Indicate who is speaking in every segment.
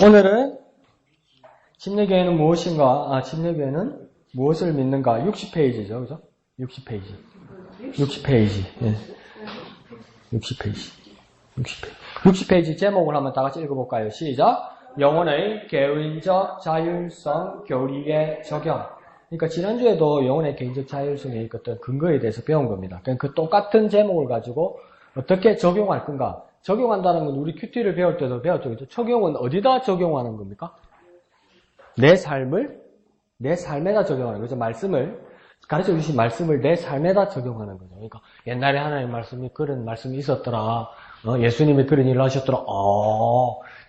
Speaker 1: 오늘은 침례교회는 무엇인가? 침례교회는 무엇을 믿는가? 60페이지죠, 그죠? 60페이지. 예. 60페이지 제목을 한번 다 같이 읽어볼까요? 시작. 영혼의 개인적 자율성 교리의 적용. 그러니까 지난주에도 영혼의 개인적 자율성의 어떤 근거에 대해서 배운 겁니다. 그러니까 그 똑같은 제목을 가지고 어떻게 적용할 건가? 적용한다는 건 우리 큐티를 배울 때도 배웠죠. 그죠? 적용은 어디다 적용하는 겁니까? 내 삶에다 적용하는 거죠. 말씀을, 가르쳐 주신 말씀을 내 삶에다 적용하는 거죠. 그러니까 옛날에 하나님 말씀이 그런 말씀이 있었더라. 예수님이 그런 일을 하셨더라.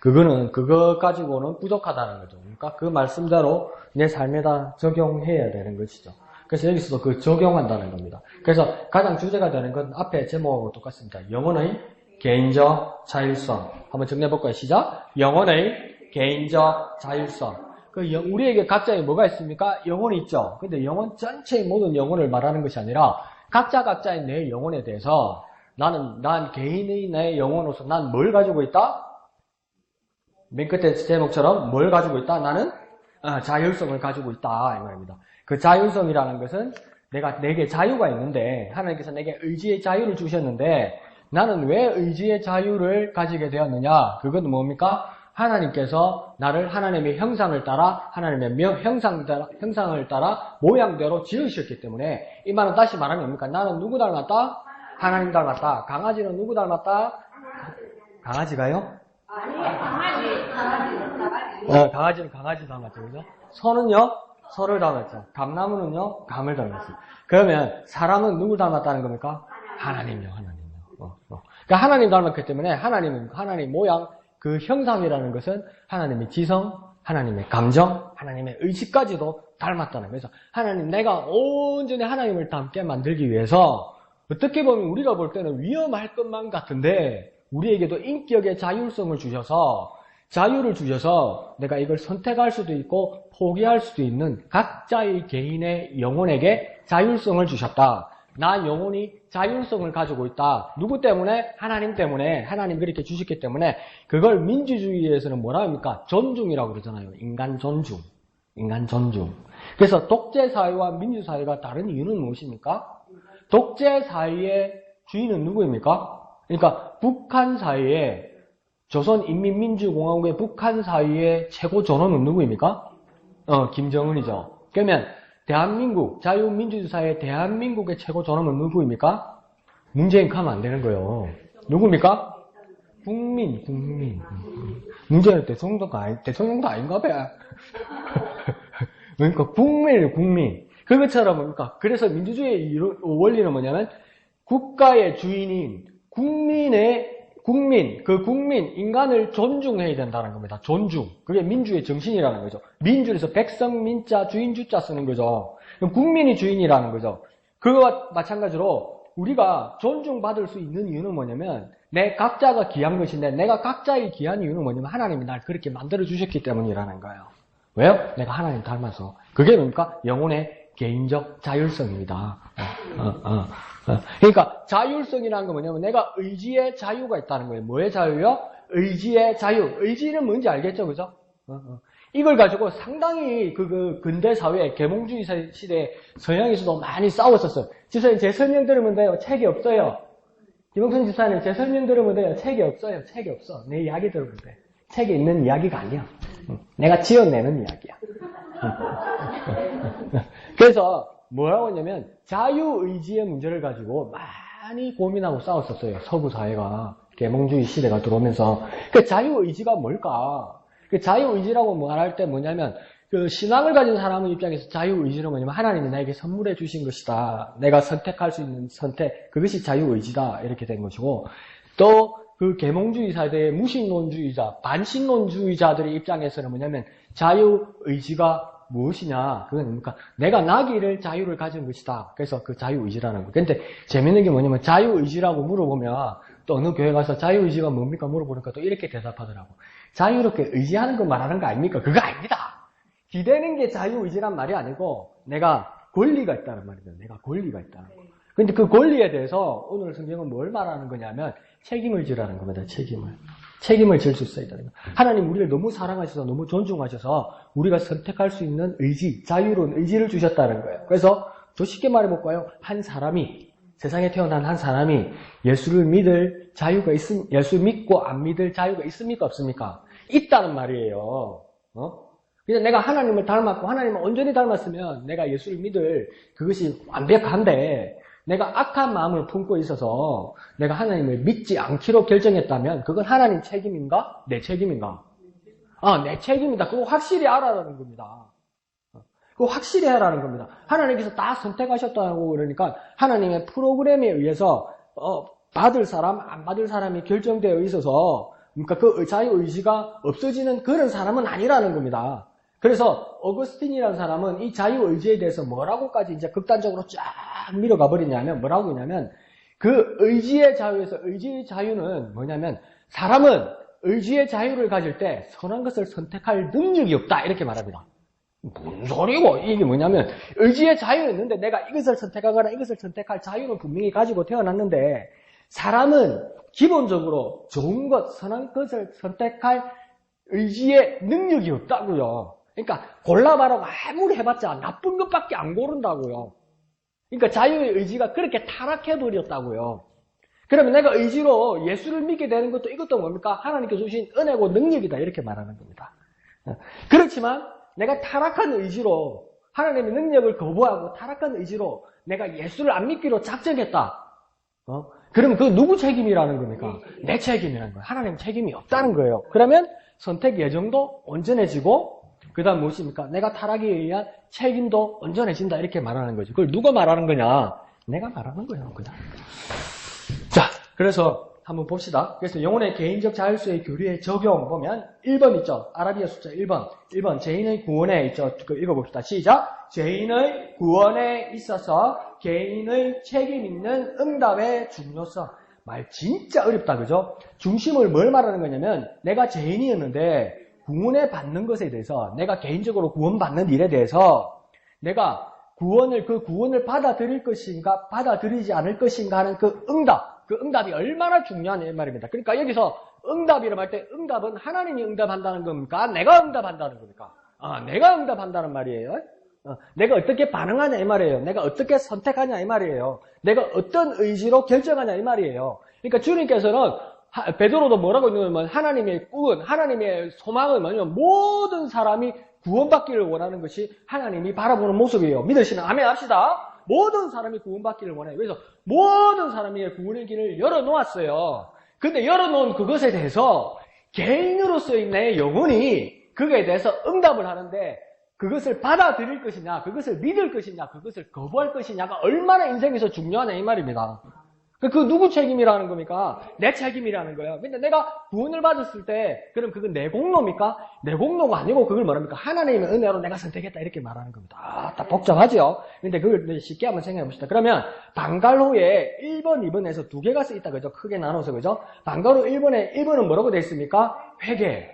Speaker 1: 그거 가지고는 부족하다는 거죠. 그러니까 그 말씀대로 내 삶에다 적용해야 되는 것이죠. 그래서 여기서도 그 적용한다는 겁니다. 그래서 가장 주제가 되는 건 앞에 제목하고 똑같습니다. 영혼의 개인적 자율성. 한번 정리해볼까요? 시작. 영혼의 개인적 자율성. 우리에게 각자에 뭐가 있습니까? 영혼이 있죠. 근데 영혼 전체의 모든 영혼을 말하는 것이 아니라 각자의 내 영혼에 대해서 난 개인의 내 영혼으로서 난 뭘 가지고 있다? 맨 끝에 제목처럼 뭘 가지고 있다? 나는 자율성을 가지고 있다. 이 말입니다. 그 자율성이라는 것은 내게 자유가 있는데 하나님께서 내게 의지의 자유를 주셨는데 나는 왜 의지의 자유를 가지게 되었느냐? 그건 뭡니까? 하나님께서 나를 하나님의 형상을 따라 하나님의 형상을 따라 모양대로 지으셨기 때문에 이 말은 다시 말하면 뭡니까? 나는 누구 닮았다? 하나님 닮았다. 강아지는 누구 닮았다? 강아지가요?
Speaker 2: 아니, 강아지.
Speaker 1: 강아지는 강아지 닮았죠. 그죠? 소는요? 소를 닮았죠. 감나무는요? 감을 닮았어요. 그러면 사람은 누구 닮았다는 겁니까? 하나님요. 그러니까 하나님 닮았기 때문에 하나님 모양, 그 형상이라는 것은 하나님의 지성, 하나님의 감정, 하나님의 의식까지도 닮았다는 거죠. 내가 온전히 하나님을 닮게 만들기 위해서 어떻게 보면 우리가 볼 때는 위험할 것만 같은데 우리에게도 인격의 자율성을 주셔서 내가 이걸 선택할 수도 있고 포기할 수도 있는 각자의 개인의 영혼에게 자율성을 주셨다. 나 영혼이 자율성을 가지고 있다. 누구 때문에? 하나님 때문에. 하나님 그렇게 주셨기 때문에 그걸 민주주의에서는 뭐라 합니까? 존중이라고 그러잖아요. 인간 존중. 그래서 독재사회와 민주사회가 다른 이유는 무엇입니까? 독재사회의 주인은 누구입니까? 그러니까 북한 사회의 조선인민민주공화국의 북한 사회의 최고 존엄은 누구입니까? 김정은이죠. 그러면 대한민국, 자유민주주의사회 대한민국의 최고 존엄은 누구입니까? 문재인 하면 안 되는 거예요. 누구입니까? 국민. 문재인은 대통령도 아닌가 봐. 그러니까 국민. 그것처럼 뭡니까? 그래서 민주주의의 원리는 뭐냐면 국가의 주인인 인간을 존중해야 된다는 겁니다. 존중. 그게 민주의 정신이라는 거죠. 민주에서 백성, 민자, 주인, 주자 쓰는 거죠. 국민이 주인이라는 거죠. 그거와 마찬가지로 우리가 존중받을 수 있는 이유는 뭐냐면 각자가 귀한 것인데 내가 각자의 귀한 이유는 뭐냐면 하나님이 날 그렇게 만들어주셨기 때문이라는 거예요. 왜요? 내가 하나님 닮아서. 그게 뭡니까? 영혼의 개인적 자율성입니다. 그러니까 자율성이라는 건 뭐냐면 내가 의지의 자유가 있다는 거예요. 뭐의 자유요? 의지의 자유. 의지는 뭔지 알겠죠? 그죠? 이걸 가지고 상당히 근대 사회, 계몽주의 시대에 서양에서도 많이 싸웠었어요. 지사님 제 설명 들으면 돼요. 책이 없어요. 김홍선 지사님 제 설명 들으면 돼요. 책이 없어요. 책이 없어. 내 이야기 들으면 돼. 책에 있는 이야기가 아니야. 내가 지어내는 이야기야. 그래서 뭐라고 했냐면 자유의지의 문제를 가지고 많이 고민하고 싸웠었어요. 서구 사회가. 계몽주의 시대가 들어오면서. 그 자유의지가 뭘까? 그 자유의지라고 말할 때 뭐냐면 그 신앙을 가진 사람의 입장에서 자유의지는 뭐냐면 하나님이 나에게 선물해 주신 것이다. 내가 선택할 수 있는 선택. 그것이 자유의지다. 이렇게 된 것이고 또 그 계몽주의 사회의 무신론주의자, 반신론주의자들의 입장에서는 뭐냐면 자유의지가 무엇이냐? 그건 뭡니까? 내가 나기를 자유를 가진 것이다. 그래서 그 자유의지라는 거. 근데 재밌는 게 뭐냐면 자유의지라고 물어보면 또 어느 교회 가서 자유의지가 뭡니까? 물어보니까 또 이렇게 대답하더라고. 자유롭게 의지하는 거 말하는 거 아닙니까? 그거 아닙니다. 기대는 게 자유의지란 말이 아니고 내가 권리가 있다는 말이에요. 내가 권리가 있다는 거. 근데 그 권리에 대해서 오늘 성경은 뭘 말하는 거냐면 책임을 지라는 겁니다. 책임을. 책임을 질 수 있어야 되는 거예요. 하나님 우리를 너무 사랑하셔서 너무 존중하셔서 우리가 선택할 수 있는 의지, 자유로운 의지를 주셨다는 거예요. 그래서 더 쉽게 말해볼까요? 한 사람이, 세상에 태어난 한 사람이 예수를 믿을 자유가 예수 믿고 안 믿을 자유가 있습니까? 없습니까? 있다는 말이에요. 그냥 내가 하나님을 닮았고 하나님을 온전히 닮았으면 내가 예수를 믿을 그것이 완벽한데 내가 악한 마음을 품고 있어서 내가 하나님을 믿지 않기로 결정했다면 그건 하나님 책임인가? 내 책임인가? 내 책임이다. 그거 확실히 알아라는 겁니다. 그거 확실히 하라는 겁니다. 하나님께서 다 선택하셨다고 그러니까 하나님의 프로그램에 의해서 받을 사람, 안 받을 사람이 결정되어 있어서 그러니까 그 자유의지가 없어지는 그런 사람은 아니라는 겁니다. 그래서 어거스틴이라는 사람은 이 자유의지에 대해서 뭐라고까지 이제 극단적으로 쫙 밀어가 버리냐면 뭐라고 하냐면 그 의지의 자유에서 의지의 자유는 뭐냐면 사람은 의지의 자유를 가질 때 선한 것을 선택할 능력이 없다 이렇게 말합니다. 뭔 소리고 이게 뭐냐면 의지의 자유는 있는데 내가 이것을 선택하거나 이것을 선택할 자유는 분명히 가지고 태어났는데 사람은 기본적으로 좋은 것, 선한 것을 선택할 의지의 능력이 없다고요. 그러니까 골라봐라고 아무리 해봤자 나쁜 것밖에 안 고른다고요. 그러니까 자유의 의지가 그렇게 타락해버렸다고요. 그러면 내가 의지로 예수를 믿게 되는 것도 이것도 뭡니까? 하나님께서 주신 은혜고 능력이다 이렇게 말하는 겁니다. 그렇지만 내가 타락한 의지로 하나님의 능력을 거부하고 타락한 의지로 내가 예수를 안 믿기로 작정했다. 그러면 그 누구 책임이라는 겁니까? 내 책임이라는 거예요. 하나님 책임이 없다는 거예요. 그러면 선택 예정도 온전해지고 그 다음 무엇입니까? 내가 타락에 의한 책임도 온전해진다 이렇게 말하는 거죠. 그걸 누가 말하는 거냐? 내가 말하는 거예요. 그냥. 자, 그래서 한번 봅시다. 그래서 영혼의 개인적 자율수의 교리의 적용 보면 1번 있죠. 아라비아 숫자 1번. 1번 죄인의 구원에 있죠. 읽어봅시다. 시작. 죄인의 구원에 있어서 개인의 책임 있는 응답의 중요성. 말 진짜 어렵다. 그죠? 중심을 뭘 말하는 거냐면 내가 죄인이었는데 구원을 받는 것에 대해서 내가 개인적으로 구원받는 일에 대해서 내가 그 구원을 받아들일 것인가 받아들이지 않을 것인가 하는 그 응답이 얼마나 중요하냐 이 말입니다. 그러니까 여기서 응답이라고 할 때 응답은 하나님이 응답한다는 겁니까? 내가 응답한다는 겁니까? 내가 응답한다는 말이에요. 내가 어떻게 반응하냐 이 말이에요. 내가 어떻게 선택하냐 이 말이에요. 내가 어떤 의지로 결정하냐 이 말이에요. 그러니까 주님께서는 베드로도 뭐라고 있냐면 하나님의 꿈은 하나님의 소망은 뭐냐면 모든 사람이 구원받기를 원하는 것이 하나님이 바라보는 모습이에요. 믿으시면 아멘 합시다. 모든 사람이 구원받기를 원해요. 그래서 모든 사람이 구원의 길을 열어놓았어요. 근데 열어놓은 그것에 대해서 개인으로서의 내 영혼이 그거에 대해서 응답을 하는데 그것을 받아들일 것이냐, 그것을 믿을 것이냐, 그것을 거부할 것이냐가 얼마나 인생에서 중요하냐 이 말입니다. 그 누구 책임이라는 겁니까? 내 책임이라는 거예요. 근데 내가 구원을 받았을 때 그럼 그건 내 공로입니까? 내 공로가 아니고 그걸 뭐랍니까? 하나님의 은혜로 내가 선택했다 이렇게 말하는 겁니다. 딱 복잡하죠? 근데 그걸 쉽게 한번 생각해 봅시다. 그러면 방갈호에 1번, 2번에서 두 개가 쓰있다 그죠? 크게 나눠서 그죠? 방갈호 1번은 뭐라고 되어 있습니까? 회개.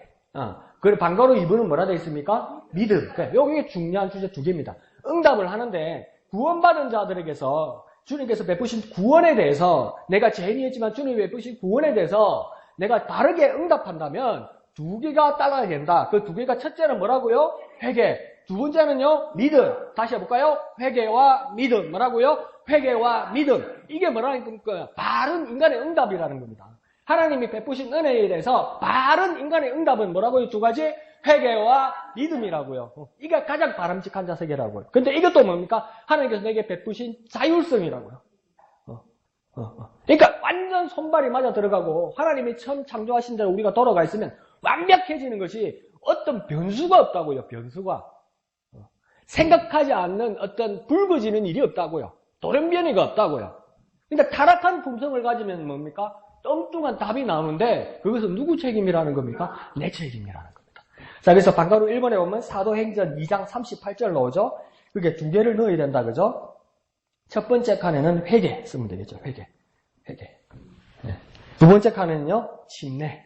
Speaker 1: 그리고 방갈호 2번은 뭐라 되어 있습니까? 믿음. 여기 중요한 주제 두 개입니다. 응답을 하는데 구원받은 자들에게서 주님께서 베푸신 구원에 대해서 내가 죄인이었지만 주님이 베푸신 구원에 대해서 내가 바르게 응답한다면 두 개가 따라야 된다. 그 두 개가 첫째는 뭐라고요? 회개. 두 번째는요? 믿음. 다시 해볼까요? 회개와 믿음. 뭐라고요? 회개와 믿음. 이게 뭐라는 거예요? 바른 인간의 응답이라는 겁니다. 하나님이 베푸신 은혜에 대해서 바른 인간의 응답은 뭐라고요? 두 가지? 회개와 믿음이라고요. 이게 가장 바람직한 자세계라고요. 근데 이것도 뭡니까? 하나님께서 내게 베푸신 자율성이라고요. 그러니까 완전 손발이 맞아 들어가고 하나님이 처음 창조하신 대로 우리가 돌아가 있으면 완벽해지는 것이 어떤 변수가 없다고요. 변수가. 생각하지 않는 어떤 불거지는 일이 없다고요. 돌연변이가 없다고요. 그러니까 타락한 품성을 가지면 뭡니까? 뚱뚱한 답이 나오는데 그것은 누구 책임이라는 겁니까? 내 책임이라는 겁니다. 자, 그래서 방가루 1번에 보면 사도행전 2장 38절 나오죠? 그게 두 개를 넣어야 된다, 그죠? 첫 번째 칸에는 회개 쓰면 되겠죠, 회개. 네. 두 번째 칸에는요, 침례.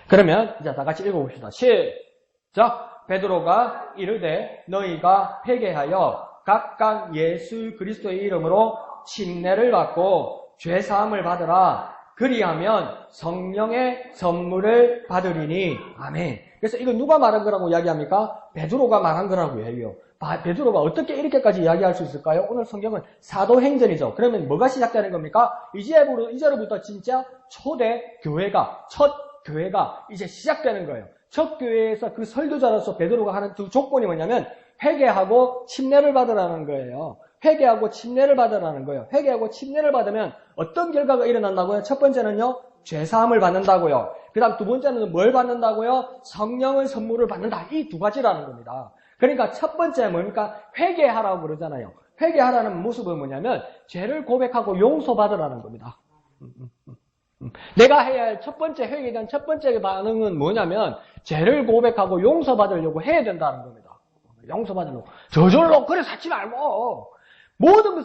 Speaker 1: 그러면, 이제 다 같이 읽어봅시다. 시작! 베드로가 이르되 너희가 회개하여 각각 예수 그리스도의 이름으로 침례를 받고 죄사함을 받으라. 그리하면 성령의 선물을 받으리니. 아멘. 그래서 이거 누가 말한 거라고 이야기합니까? 베드로가 말한 거라고 해요. 베드로가 어떻게 이렇게까지 이야기할 수 있을까요? 오늘 성경은 사도행전이죠. 그러면 뭐가 시작되는 겁니까? 이제로부터 진짜 초대 교회가, 첫 교회가 이제 시작되는 거예요. 첫 교회에서 그 설교자로서 베드로가 하는 두 조건이 뭐냐면 회개하고 침례를 받으라는 거예요. 회개하고 침례를 받으라는 거예요. 회개하고 침례를 받으면 어떤 결과가 일어난다고요? 첫 번째는요, 죄사함을 받는다고요. 그 다음 두 번째는 뭘 받는다고요? 성령의 선물을 받는다. 이 두 가지라는 겁니다. 그러니까 첫 번째 뭡니까? 회개하라고 그러잖아요. 회개하라는 모습은 뭐냐면 죄를 고백하고 용서받으라는 겁니다. 내가 해야 할 첫 번째 회개에 대한 첫 번째 반응은 뭐냐면 죄를 고백하고 용서받으려고 해야 된다는 겁니다. 용서받으려고. 저절로 그래 사지 말고 모든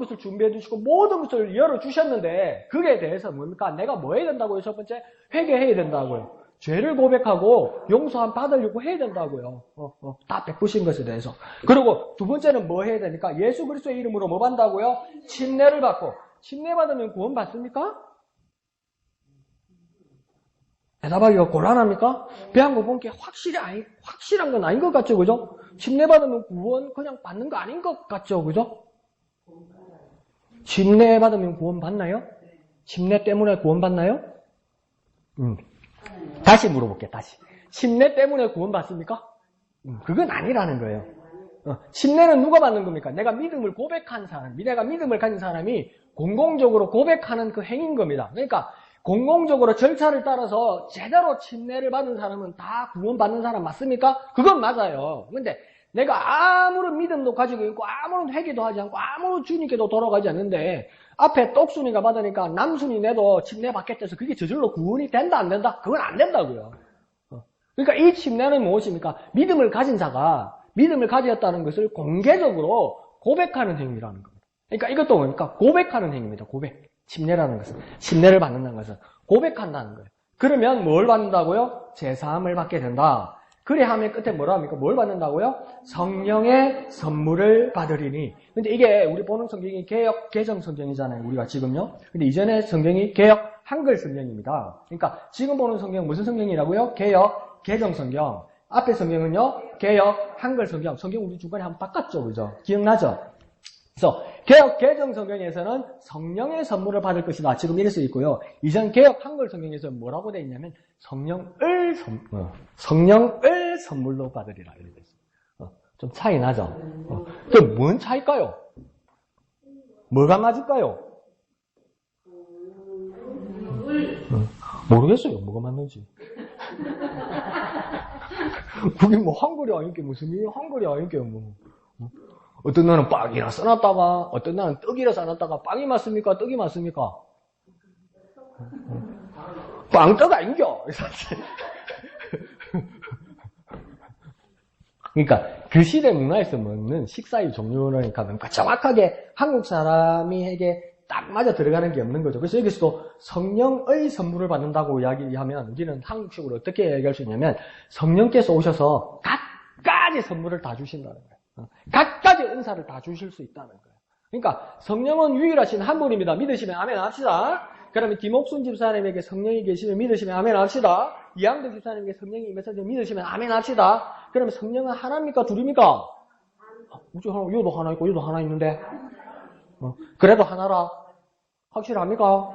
Speaker 1: 것을 준비해 주시고 모든 것을 열어주셨는데 그에 대해서 뭡니까? 내가 뭐 해야 된다고요? 첫 번째 회개해야 된다고요. 죄를 고백하고 용서함 받으려고 해야 된다고요. 다 베푸신 것에 대해서. 그리고 두 번째는 뭐 해야 되니까? 예수 그리스도의 이름으로 뭐 받는다고요? 침례를 받고. 침례 받으면 구원 받습니까? 대답하기가 곤란합니까? 배한 거 보니까 확실한 건 아닌 것 같죠, 그죠? 침례 받으면 구원 그냥 받는 거 아닌 것 같죠, 그죠? 침례 받으면 구원 받나요? 침례 때문에 구원 받나요? 다시 물어볼게요, 다시. 침례 때문에 구원 받습니까? 그건 아니라는 거예요. 침례는 누가 받는 겁니까? 내가 믿음을 고백한 사람, 내가 믿음을 가진 사람이 공공적으로 고백하는 그 행위인 겁니다. 그러니까 공공적으로 절차를 따라서 제대로 침례를 받은 사람은 다 구원받는 사람 맞습니까? 그건 맞아요. 근데 내가 아무런 믿음도 가지고 있고 아무런 회개도 하지 않고 아무런 주님께도 돌아가지 않는데 앞에 떡순이가 받으니까 남순이 내도 침례 받겠다 해서 그게 저절로 구원이 된다 안 된다? 그건 안 된다고요. 그러니까 이 침례는 무엇입니까? 믿음을 가진 자가 믿음을 가졌다는 것을 공개적으로 고백하는 행위라는 겁니다. 그러니까 이것도 뭡니까? 고백하는 행위입니다. 고백. 침례라는 것은. 침례를 받는다는 것은 고백한다는 거예요. 그러면 뭘 받는다고요? 제사함을 받게 된다. 그래 하면 끝에 뭐라 합니까? 뭘 받는다고요? 성령의 선물을 받으리니. 근데 이게 우리 보는 성경이 개역 개정 성경이잖아요. 우리가 지금요. 근데 이전에 성경이 개역 한글 성경입니다. 그러니까 지금 보는 성경 무슨 성경이라고요? 개역 개정 성경. 앞에 성경은요. 개역 한글 성경. 성경 우리 중간에 한번 바꿨죠. 그죠? 기억나죠? 그래서 개역 개정 성경에서는 성령의 선물을 받을 것이다. 지금 이래 써 있고요. 이전 개역 한글 성경에서 뭐라고 되어 있냐면 성령을 선물로 받으리라 이렇게 되어 있어요. 좀 차이 나죠? 그 뭔 차이일까요? 뭐가 맞을까요? 모르겠어요. 뭐가 맞는지. 그게 뭐 한글이 아닌게 무슨 일이 한글이 아닌게 뭐. 어떤 날은 빵이라 써놨다가 어떤 날은 떡이라 써놨다가 빵이 맞습니까? 떡이 맞습니까? 빵떡 아닌겨? 그러니까 그 시대 문화에서 먹는 식사의 종류는 그러니까 정확하게 한국 사람에게 딱 맞아 들어가는 게 없는 거죠. 그래서 여기서도 성령의 선물을 받는다고 이야기하면 우리는 한국식으로 어떻게 얘기할 수 있냐면 성령께서 오셔서 각가지 선물을 다 주신다는 거예요. 각가지 은사를 다 주실 수 있다는 거예요. 그러니까 성령은 유일하신 한 분입니다. 믿으시면 아멘 합시다. 그러면 김옥순 집사님에게 성령이 계시면 믿으시면 아멘 합시다. 이양대 집사님에게 성령이 임해서 믿으시면 아멘 합시다. 그러면 성령은 하나입니까? 둘입니까? 요도 하나 있고 요도 하나 있는데 그래도 하나라. 확실합니까?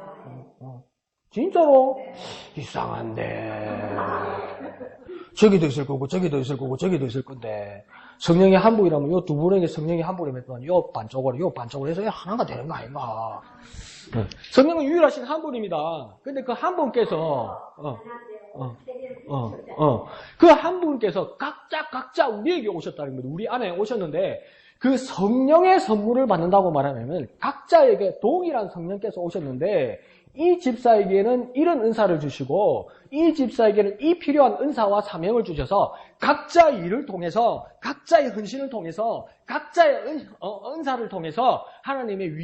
Speaker 1: 진짜로? 이상한데 저기도 있을 거고 저기도 있을 거고 저기도 있을 건데 성령이 한 분이라면 요 두 분에게 성령이 한 분이면 요 반쪽으로 해서 하나가 되는 거 아닌가? 성령은 유일하신 한 분입니다. 근데 그 한 분께서 그 한 분께서 각자 우리에게 오셨다는 겁니다. 우리 안에 오셨는데 그 성령의 선물을 받는다고 말하면 각자에게 동일한 성령께서 오셨는데 이 집사에게는 이런 은사를 주시고 이 집사에게는 이 필요한 은사와 사명을 주셔서 각자의 일을 통해서 각자의 헌신을 통해서 각자의 은사를 통해서 하나님의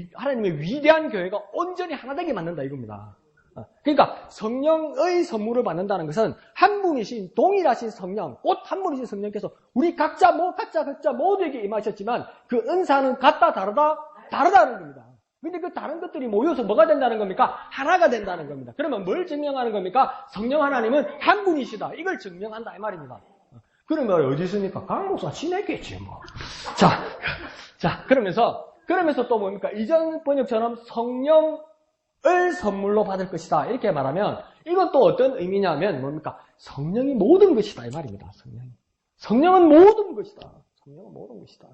Speaker 1: 위대한 교회가 온전히 하나 되게 만든다 이겁니다. 그러니까 성령의 선물을 받는다는 것은 한 분이신 동일하신 성령, 곧 한 분이신 성령께서 우리 각자 모두에게 임하셨지만 그 은사는 같다 다르다는 겁니다. 근데 그 다른 것들이 모여서 뭐가 된다는 겁니까? 하나가 된다는 겁니다. 그러면 뭘 증명하는 겁니까? 성령 하나님은 한 분이시다. 이걸 증명한다 이 말입니다. 그러면 어디 있습니까? 강목사 지냈겠지 뭐. 자 그러면서 또 뭡니까? 이전 번역처럼 성령을 선물로 받을 것이다. 이렇게 말하면 이건 또 어떤 의미냐면 뭡니까? 성령이 모든 것이다 이 말입니다. 성령은 모든 것이다. 성령은 모든 것이다.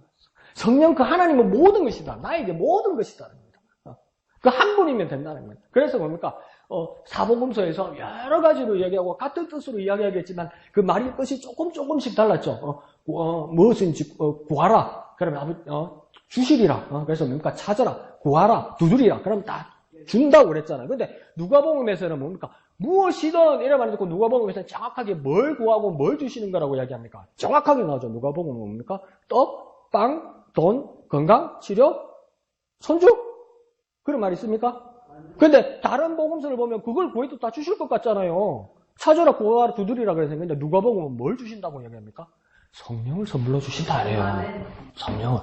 Speaker 1: 성령 그 하나님은 모든 것이다. 나에게 모든 것이다. 그 한 분이면 된다는 거예요. 그래서 뭡니까? 사복음서에서 여러 가지로 이야기하고 같은 뜻으로 이야기하겠지만 그 말의 뜻이 조금씩 달랐죠. 무엇인지 구하라. 그러면 주시리라. 그래서 뭡니까? 찾아라. 구하라. 두드리라. 그러면 다 준다고 그랬잖아요. 근데 누가복음에서는 뭡니까? 무엇이든 이래 말을 듣고 누가복음에서는 정확하게 뭘 구하고 뭘 주시는 거라고 이야기합니까? 정확하게 나오죠. 누가복음은 뭡니까? 떡, 빵, 돈, 건강, 치료, 손주? 그런 말 있습니까? 근데 다른 복음서를 보면 그걸 구해도 다 주실 것 같잖아요. 찾아라, 구하라, 두드리라 그래서. 근데 누가복음은 뭘 주신다고 이야기합니까? 성령을 선물로 주신다 아니에요. 성령을.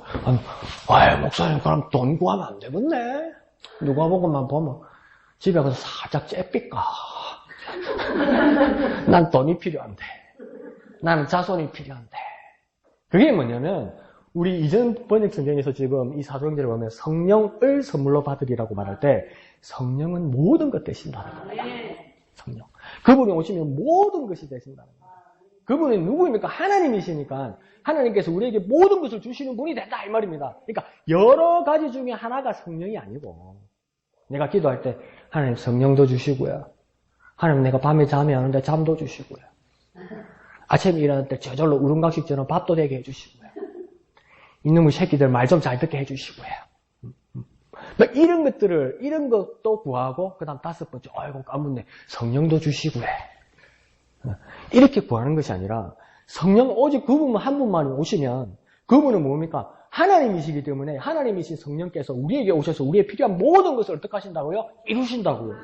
Speaker 1: 아니, 목사님 그럼 돈 구하면 안 되겠네. 누가복음만 보면 집에 가서 살짝 째삐까. 난 돈이 필요한데. 나는 자손이 필요한데. 그게 뭐냐면 우리 이전 번역 성경에서 지금 이 사도행전을 보면 성령을 선물로 받으리라고 말할 때 성령은 모든 것 되신다는 겁니다. 성령. 그분이 오시면 모든 것이 되신다는 겁니다. 그분이 누구입니까? 하나님이시니까 하나님께서 우리에게 모든 것을 주시는 분이 된다 이 말입니다. 그러니까 여러 가지 중에 하나가 성령이 아니고 내가 기도할 때 하나님 성령도 주시고요. 하나님 내가 밤에 잠이 안 오는데 잠도 주시고요. 아침에 일어날 때 저절로 우릉각식처럼 밥도 되게 해주시고요. 이놈의 새끼들 말 좀 잘 듣게 해주시고요. 이런 것도 구하고, 그 다음 5번째, 아이고, 까먹네. 성령도 주시고요. 이렇게 구하는 것이 아니라, 성령, 오직 그분 한 분만 오시면, 그분은 뭡니까? 하나님이시기 때문에, 하나님이신 성령께서 우리에게 오셔서 우리의 필요한 모든 것을 어떻게 하신다고요? 이루신다고요.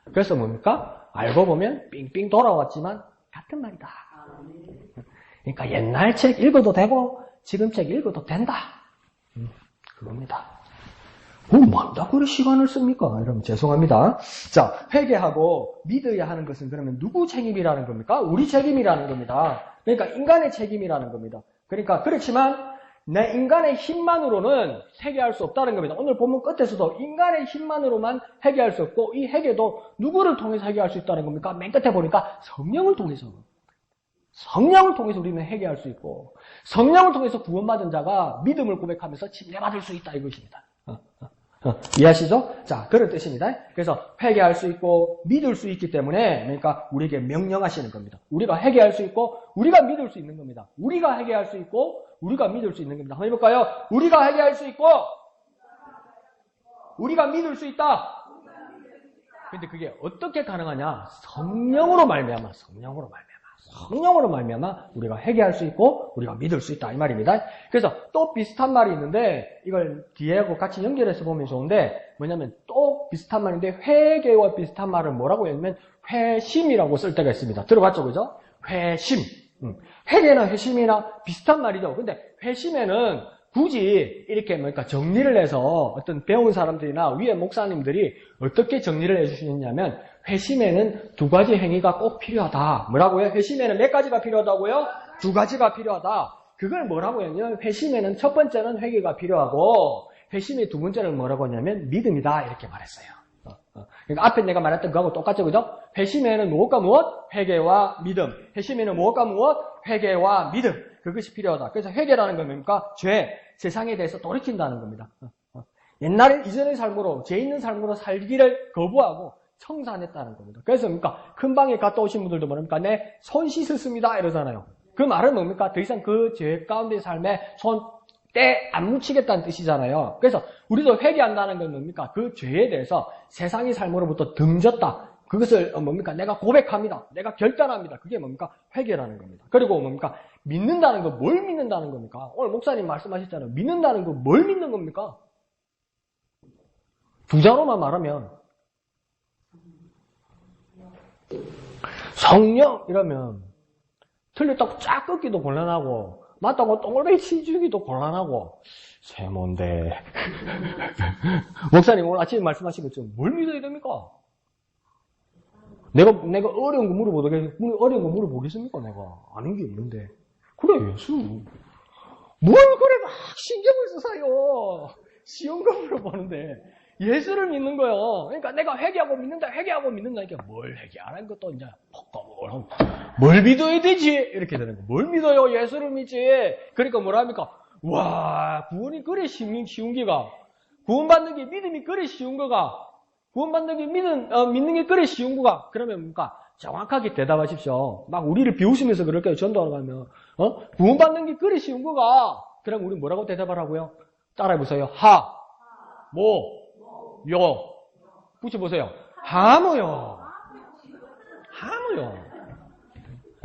Speaker 1: 그래서 뭡니까? 알고 보면, 삥삥 돌아왔지만, 같은 말이다. 그러니까 옛날 책 읽어도 되고, 지금 책 읽어도 된다. 그겁니다. 뭐다 그리 시간을 씁니까? 여러분 죄송합니다. 자, 회개하고 믿어야 하는 것은 그러면 누구 책임이라는 겁니까? 우리 책임이라는 겁니다. 그러니까 인간의 책임이라는 겁니다. 그러니까 그렇지만 내 인간의 힘만으로는 회개할 수 없다는 겁니다. 오늘 본문 끝에서도 인간의 힘만으로만 회개할 수 없고 이 회개도 누구를 통해서 회개할 수 있다는 겁니까? 맨 끝에 보니까 성령을 통해서 우리는 회개할 수 있고 성령을 통해서 구원받은 자가 믿음을 고백하면서 침례받을 수 있다 이것입니다. 이해하시죠? 자, 그런 뜻입니다. 그래서 회개할 수 있고 믿을 수 있기 때문에 그러니까 우리에게 명령하시는 겁니다. 우리가 회개할 수 있고 우리가 믿을 수 있는 겁니다. 우리가 회개할 수 있고 우리가 믿을 수 있는 겁니다. 한번 해볼까요? 우리가 회개할 수 있고 우리가 믿을 수 있다. 근데 그게 어떻게 가능하냐? 성령으로 말미암아 우리가 회개할 수 있고 우리가 믿을 수 있다 이 말입니다. 그래서 또 비슷한 말이 있는데 이걸 뒤에하고 같이 연결해서 보면 좋은데 뭐냐면 또 비슷한 말인데 회개와 비슷한 말은 뭐라고 했냐면 회심이라고 쓸 때가 있습니다. 들어봤죠, 그죠? 회심. 회개나 회심이나 비슷한 말이죠. 근데 회심에는 굳이 이렇게 뭐니까 정리를 해서 어떤 배운 사람들이나 위에 목사님들이 어떻게 정리를 해주시느냐면 회심에는 2가지 행위가 꼭 필요하다. 뭐라고요? 회심에는 몇 가지가 필요하다고요? 2가지가 필요하다. 그걸 뭐라고 했냐면 회심에는 첫 번째는 회개가 필요하고 회심의 2번째는 뭐라고 했냐면 믿음이다 이렇게 말했어요. 그러니까 앞에 내가 말했던 그거하고 똑같죠, 그죠? 회심에는 무엇과 무엇? 회개와 믿음. 회심에는 무엇과 무엇? 회개와 믿음. 그것이 필요하다. 그래서 회개라는 건 뭡니까? 죄, 세상에 대해서 돌이킨다는 겁니다. 옛날에 이전의 삶으로, 죄 있는 삶으로 살기를 거부하고 청산했다는 겁니다. 그래서 뭡니까? 큰 방에 갔다 오신 분들도 뭡니까? 내 손 씻었습니다 이러잖아요. 그 말은 뭡니까? 더 이상 그 죄 가운데 삶에 손 때 안 묻히겠다는 뜻이잖아요. 그래서 우리도 회개한다는 건 뭡니까? 그 죄에 대해서 세상의 삶으로부터 등졌다. 그것을 뭡니까? 내가 고백합니다. 내가 결단합니다. 그게 뭡니까? 회개라는 겁니다. 그리고 뭡니까? 믿는다는 거, 뭘 믿는다는 겁니까? 오늘 목사님 말씀하셨잖아요. 믿는다는 거, 뭘 믿는 겁니까? 2자로만 말하면 성령 이러면 틀렸다고 쫙 끊기도 곤란하고 맞다고 똥을베이 치주기도 곤란하고. 세몬데. 목사님 오늘 아침에 말씀하신 것처럼 뭘 믿어야 됩니까? 내가 어려운 거 물어보겠습니까? 내가 아는 게 없는데. 그래, 예수. 뭘 그래 막 신경을 써서요. 쉬운 거 물어보는데 예수를 믿는 거요. 그러니까 내가 회개하고 믿는다. 이게 뭘 회개하라는 것도 이제 뭘 믿어야 되지? 이렇게 되는 거. 뭘 믿어요? 예수를 믿지. 그러니까 뭐라 합니까? 와, 구원이 그래 쉬운 게가. 구원받는 게 믿음이 그래 쉬운 거가. 구원받는 게 믿는 게 그래 쉬운 거가. 그러면 뭡니까? 정확하게 대답하십시오. 막 우리를 비웃으면서 그럴까요? 전도하러 가면. 구원받는 게 그래 쉬운 거가. 그럼 우리 뭐라고 대답하라고요? 따라해보세요. 요. 붙여보세요. 하모요.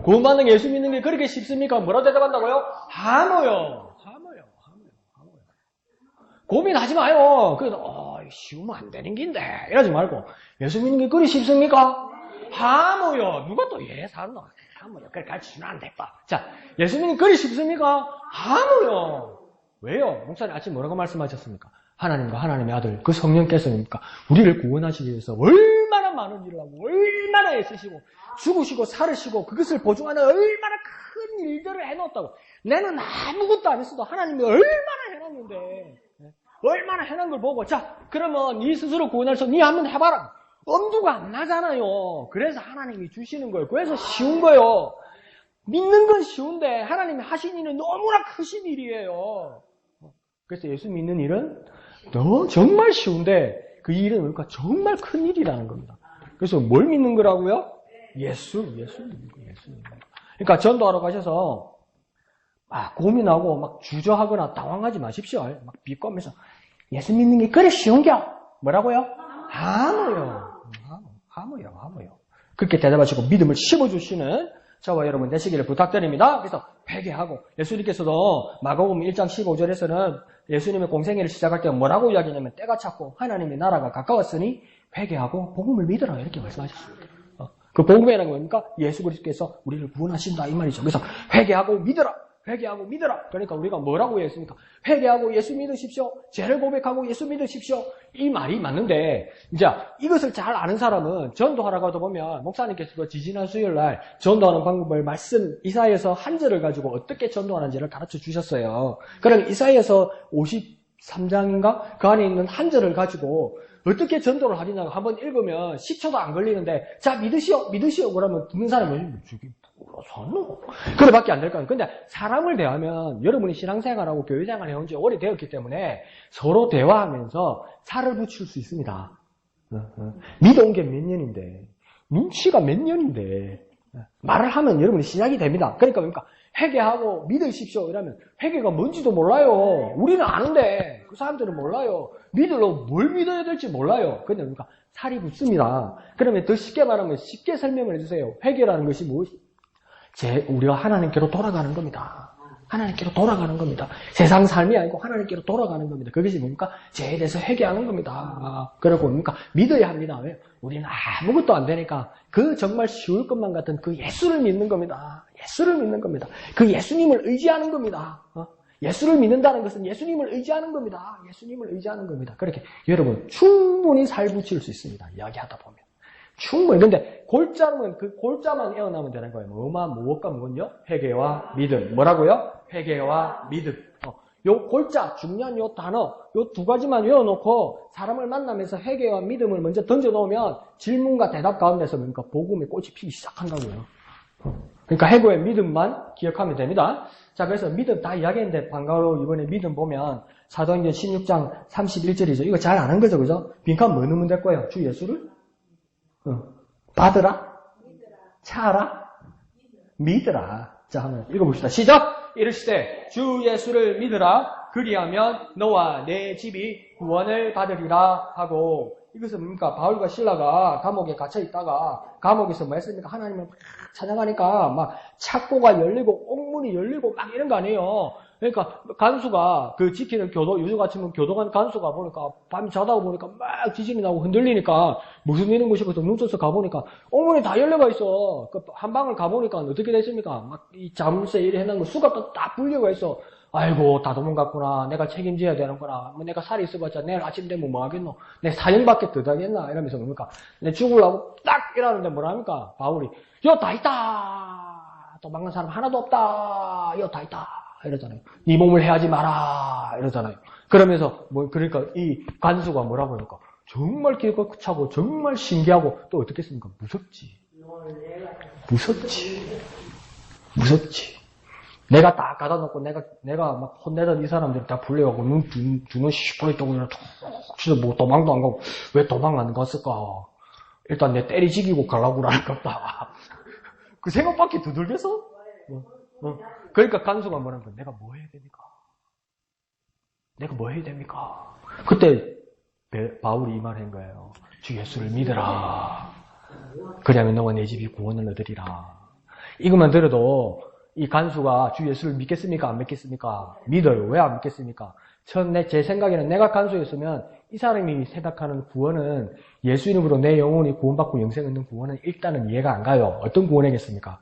Speaker 1: 구원받는 게 예수 믿는 게 그렇게 쉽습니까? 뭐라고 대답한다고요? 하모요. 고민하지 마요. 쉬우면 안 되는 긴데. 이러지 말고. 예수 믿는 게 그리 쉽습니까? 하모요. 누가 또 산노? 하모요. 그래, 가르쳐주면 안 됐다. 자, 예수 믿는 게 그리 쉽습니까? 하모요. 왜요? 목사님 아침 뭐라고 말씀하셨습니까? 하나님과 하나님의 아들, 그 성령께서입니까? 우리를 구원하시기 위해서 얼마나 많은 일을 하고, 얼마나 애쓰시고, 죽으시고, 살으시고, 그것을 보증하는 얼마나 큰 일들을 해놓았다고. 나는 아무것도 안 했어도 하나님이 얼마나 해놨는데, 얼마나 해놓은 걸 보고, 자, 그러면 네 스스로 구원할 수, 네 한번 해봐라. 엄두가 안 나잖아요. 그래서 하나님이 주시는 거예요. 그래서 쉬운 거예요. 믿는 건 쉬운데, 하나님이 하신 일은 너무나 크신 일이에요. 그래서 예수 믿는 일은 정말 쉬운데 그 일은 그러니까 정말 큰 일이라는 겁니다. 그래서 뭘 믿는 거라고요? 예수 믿는 거예요. 그러니까 전도하러 가셔서 고민하고 막 주저하거나 당황하지 마십시오. 막 비꼬면서 예수 믿는 게 그래 쉬운겨? 뭐라고요? 하모요. 그렇게 대답하시고 믿음을 심어주시는 저와 여러분 되시기를 부탁드립니다. 그래서 회개하고 예수님께서도 마가복음 1장 15절에서는 예수님의 공생애를 시작할 때 뭐라고 이야기하냐면 때가 찼고 하나님의 나라가 가까웠으니 회개하고 복음을 믿으라 이렇게 말씀하셨습니다. 그 복음이라는 게 뭡니까? 예수 그리스도께서 우리를 구원하신다 이 말이죠. 그래서 회개하고 믿으라. 그러니까 우리가 뭐라고 했습니까? 회개하고 예수 믿으십시오. 죄를 고백하고 예수 믿으십시오. 이 말이 맞는데 이제 이것을 잘 아는 사람은 전도하러 가다 보면 목사님께서도 지지난 수요일날 전도하는 방법을 이사야서 한 절을 가지고 어떻게 전도하는지를 가르쳐 주셨어요. 그럼 이사야서 53장인가? 그 안에 있는 한 절을 가지고 어떻게 전도를 하느냐고 한번 읽으면 10초도 안 걸리는데 자 믿으시오 그러면 듣는 사람이 저기 뭐라서 그래 밖에 안 될 거예요. 근데 사람을 대하면 여러분이 신앙생활하고 교회생활 해온 지 오래되었기 때문에 서로 대화하면서 살을 붙일 수 있습니다. 믿어온 게 몇 년인데 눈치가 몇 년인데 말을 하면 여러분이 시작이 됩니다. 그러니까 회개하고 믿으십시오 이러면 회개가 뭔지도 몰라요. 우리는 아는데 그 사람들은 몰라요. 뭘 믿어야 될지 몰라요. 근데 살이 붙습니다. 그러면 더 쉽게 말하면 쉽게 설명을 해주세요. 회개라는 것이 무엇이? 우리가 하나님께로 돌아가는 겁니다. 세상 삶이 아니고 하나님께로 돌아가는 겁니다. 그것이 뭡니까? 죄에 대해서 회개하는 겁니다. 그리고 뭡니까? 믿어야 합니다. 왜? 우리는 아무것도 안 되니까 그 정말 쉬울 것만 같은 그 예수를 믿는 겁니다. 그 예수님을 의지하는 겁니다. 예수를 믿는다는 것은 예수님을 의지하는 겁니다. 그렇게 여러분 충분히 살 붙일 수 있습니다. 이야기하다 보면. 충분히. 근데 골자는 그 골자만 에어나면 되는 거예요. 무엇과 무엇요? 회개와 믿음. 뭐라고요? 회개와 믿음. 요 골자, 중요한 요 단어, 요 두 가지만 외워놓고 사람을 만나면서 회개와 믿음을 먼저 던져놓으면 질문과 대답 가운데서 뭡니까? 복음의 꽃이 피기 시작한다고요. 그러니까 회개와 믿음만 기억하면 됩니다. 자, 그래서 믿음 다 이야기했는데 방과후 이번에 믿음 보면 사도행전 16장 31절이죠. 이거 잘 아는 거죠, 그죠? 빈칸 뭐 넣으면 될 거예요? 주 예수를? 받으라? 차라? 믿으라. 자, 한번 읽어봅시다. 시작! 이르시되 주 예수를 믿으라. 그리하면 너와 내 집이 구원을 받으리라 하고 이것은 뭡니까? 바울과 실라가 감옥에 갇혀 있다가 감옥에서 뭐 했습니까? 하나님을 막 찬양하니까 막 창고가 열리고 옥문이 열리고 막 이런 거 아니에요. 그러니까 간수가 그 지키는 교도, 요즘 같으면 교도관 간수가 보니까 밤 자다가 보니까 막 지진이 나고 흔들리니까 무슨 일인 것이 싶어서 눈 떠서 가보니까 옥문이 다 열려가 있어. 그 한 방을 가보니까 어떻게 됐습니까? 막 이 자물쇠 일에 해놓은 거 수갑도 다 불려가 있어. 아이고, 다 도망갔구나. 내가 책임져야 되는구나. 뭐 내가 살이 있어봤자 내일 아침 되면 뭐 하겠노? 내 사형밖에 더 하겠나? 이러면서 뭡니까? 내 죽으려고 딱 이러는데 뭐랍니까? 바울이, 여 다 있다! 도망간 사람 하나도 없다! 여 다 있다! 이러잖아요. 네 몸을 해하지 마라! 이러잖아요. 그러면서, 그러니까 이 간수가 뭐라고 하니까, 정말 기가 차고, 정말 신기하고, 또 어떻게 했습니까? 무섭지. 무섭지. 내가 딱 갖다 놓고 내가 막 혼내던 이 사람들 다 불려가고 눈 시퍼있다고 그냥 툭 치서 뭐 도망도 안 가고 왜 도망 안 갔을까? 일단 내 때리 죽이고 가려고 그러는갑다. 그 생각밖에 더 들겠어? 그러니까 간수가 뭐라는 거야? 내가 뭐 해야 됩니까? 그때 바울이 이 말 한 거예요. 주 예수를 믿으라. 그러면 너와 내 집이 구원을 얻으리라. 이것만 들어도 이 간수가 주 예수를 믿겠습니까? 안 믿겠습니까? 믿어요. 왜 안 믿겠습니까? 제 생각에는 내가 간수였으면 이 사람이 생각하는 구원은 예수 이름으로 내 영혼이 구원받고 영생 얻는 구원은 일단은 이해가 안 가요. 어떤 구원이겠습니까?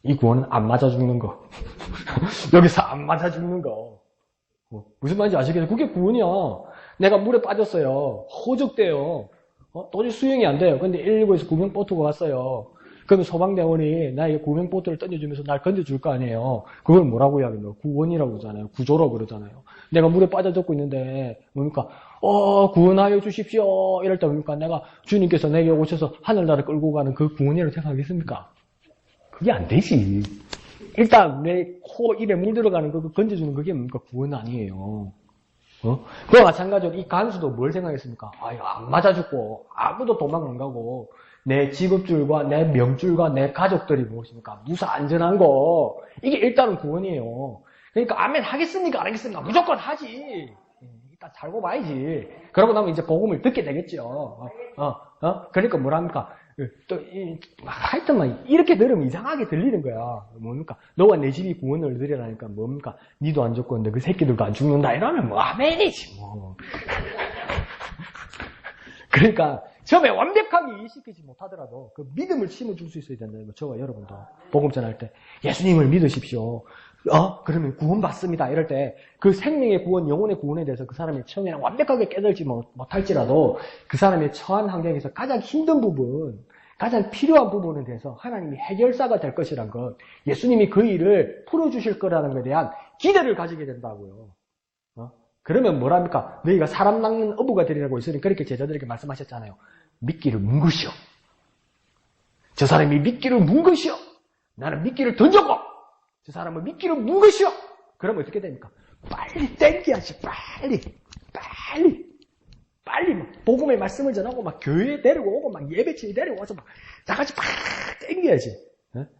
Speaker 1: 이 구원은 안 맞아 죽는 거. 여기서 안 맞아 죽는 거. 무슨 말인지 아시겠어요? 그게 구원이야. 내가 물에 빠졌어요. 호적돼요. 도저히 수영이 안 돼요. 근데 119에서 구명보트가 왔어요. 그러면 소방대원이 나에게 구명보트를 던져주면서 날 건져줄 거 아니에요. 그걸 뭐라고 이야기해요? 구원이라고 그러잖아요. 구조라고 그러잖아요. 내가 물에 빠져졌고 있는데 뭡니까? 구원하여 주십시오. 이럴 때 뭡니까? 내가 주님께서 내게 오셔서 하늘나라 끌고 가는 그 구원이라고 생각하겠습니까? 그게 안 되지. 일단 내 코 입에 물 들어가는 거 건져주는 그게 뭡니까? 구원 아니에요. 그와 마찬가지로 이 간수도 뭘 생각했습니까? 안 맞아 죽고 아무도 도망 안 가고 내 직업줄과 내 명줄과 내 가족들이 무엇입니까? 무사 안전한 거. 이게 일단은 구원이에요. 그러니까 아멘 하겠습니까? 안 하겠습니까? 무조건 하지. 일단 살고 봐야지. 그러고 나면 이제 복음을 듣게 되겠죠. 그러니까 뭐랍니까? 하여튼 막 이렇게 들으면 이상하게 들리는 거야. 뭡니까? 너와 내 집이 구원을 얻으리라니까 뭡니까? 니도 안 죽고 너 그 새끼들도 안 죽는다 이러면 뭐 아멘이지 뭐. 그러니까 처음에 완벽하게 이해시키지 못하더라도 그 믿음을 심어줄 수 있어야 된다는 거. 저와 여러분도 복음 전할 때 예수님을 믿으십시오. 그러면 구원받습니다. 이럴 때 그 생명의 구원, 영혼의 구원에 대해서 그 사람이 처음에는 완벽하게 깨달지 못할지라도 그 사람의 처한 환경에서 가장 힘든 부분, 가장 필요한 부분에 대해서 하나님이 해결사가 될 것이란 것, 예수님이 그 일을 풀어주실 거라는 것에 대한 기대를 가지게 된다고요. 그러면 뭐랍니까? 너희가 사람 낚는 어부가 되리라고 예수님 그렇게 제자들에게 말씀하셨잖아요. 미끼를 문 것이요. 저 사람이 미끼를 문 것이요. 나는 미끼를 던졌고 저 사람은 미끼를 문 것이요. 그러면 어떻게 됩니까? 빨리 땡겨야지. 빨리 막 복음의 말씀을 전하고 막 교회에 데리고 오고 막 예배치에 데리고 와서 막 다같이 막 땡겨야지.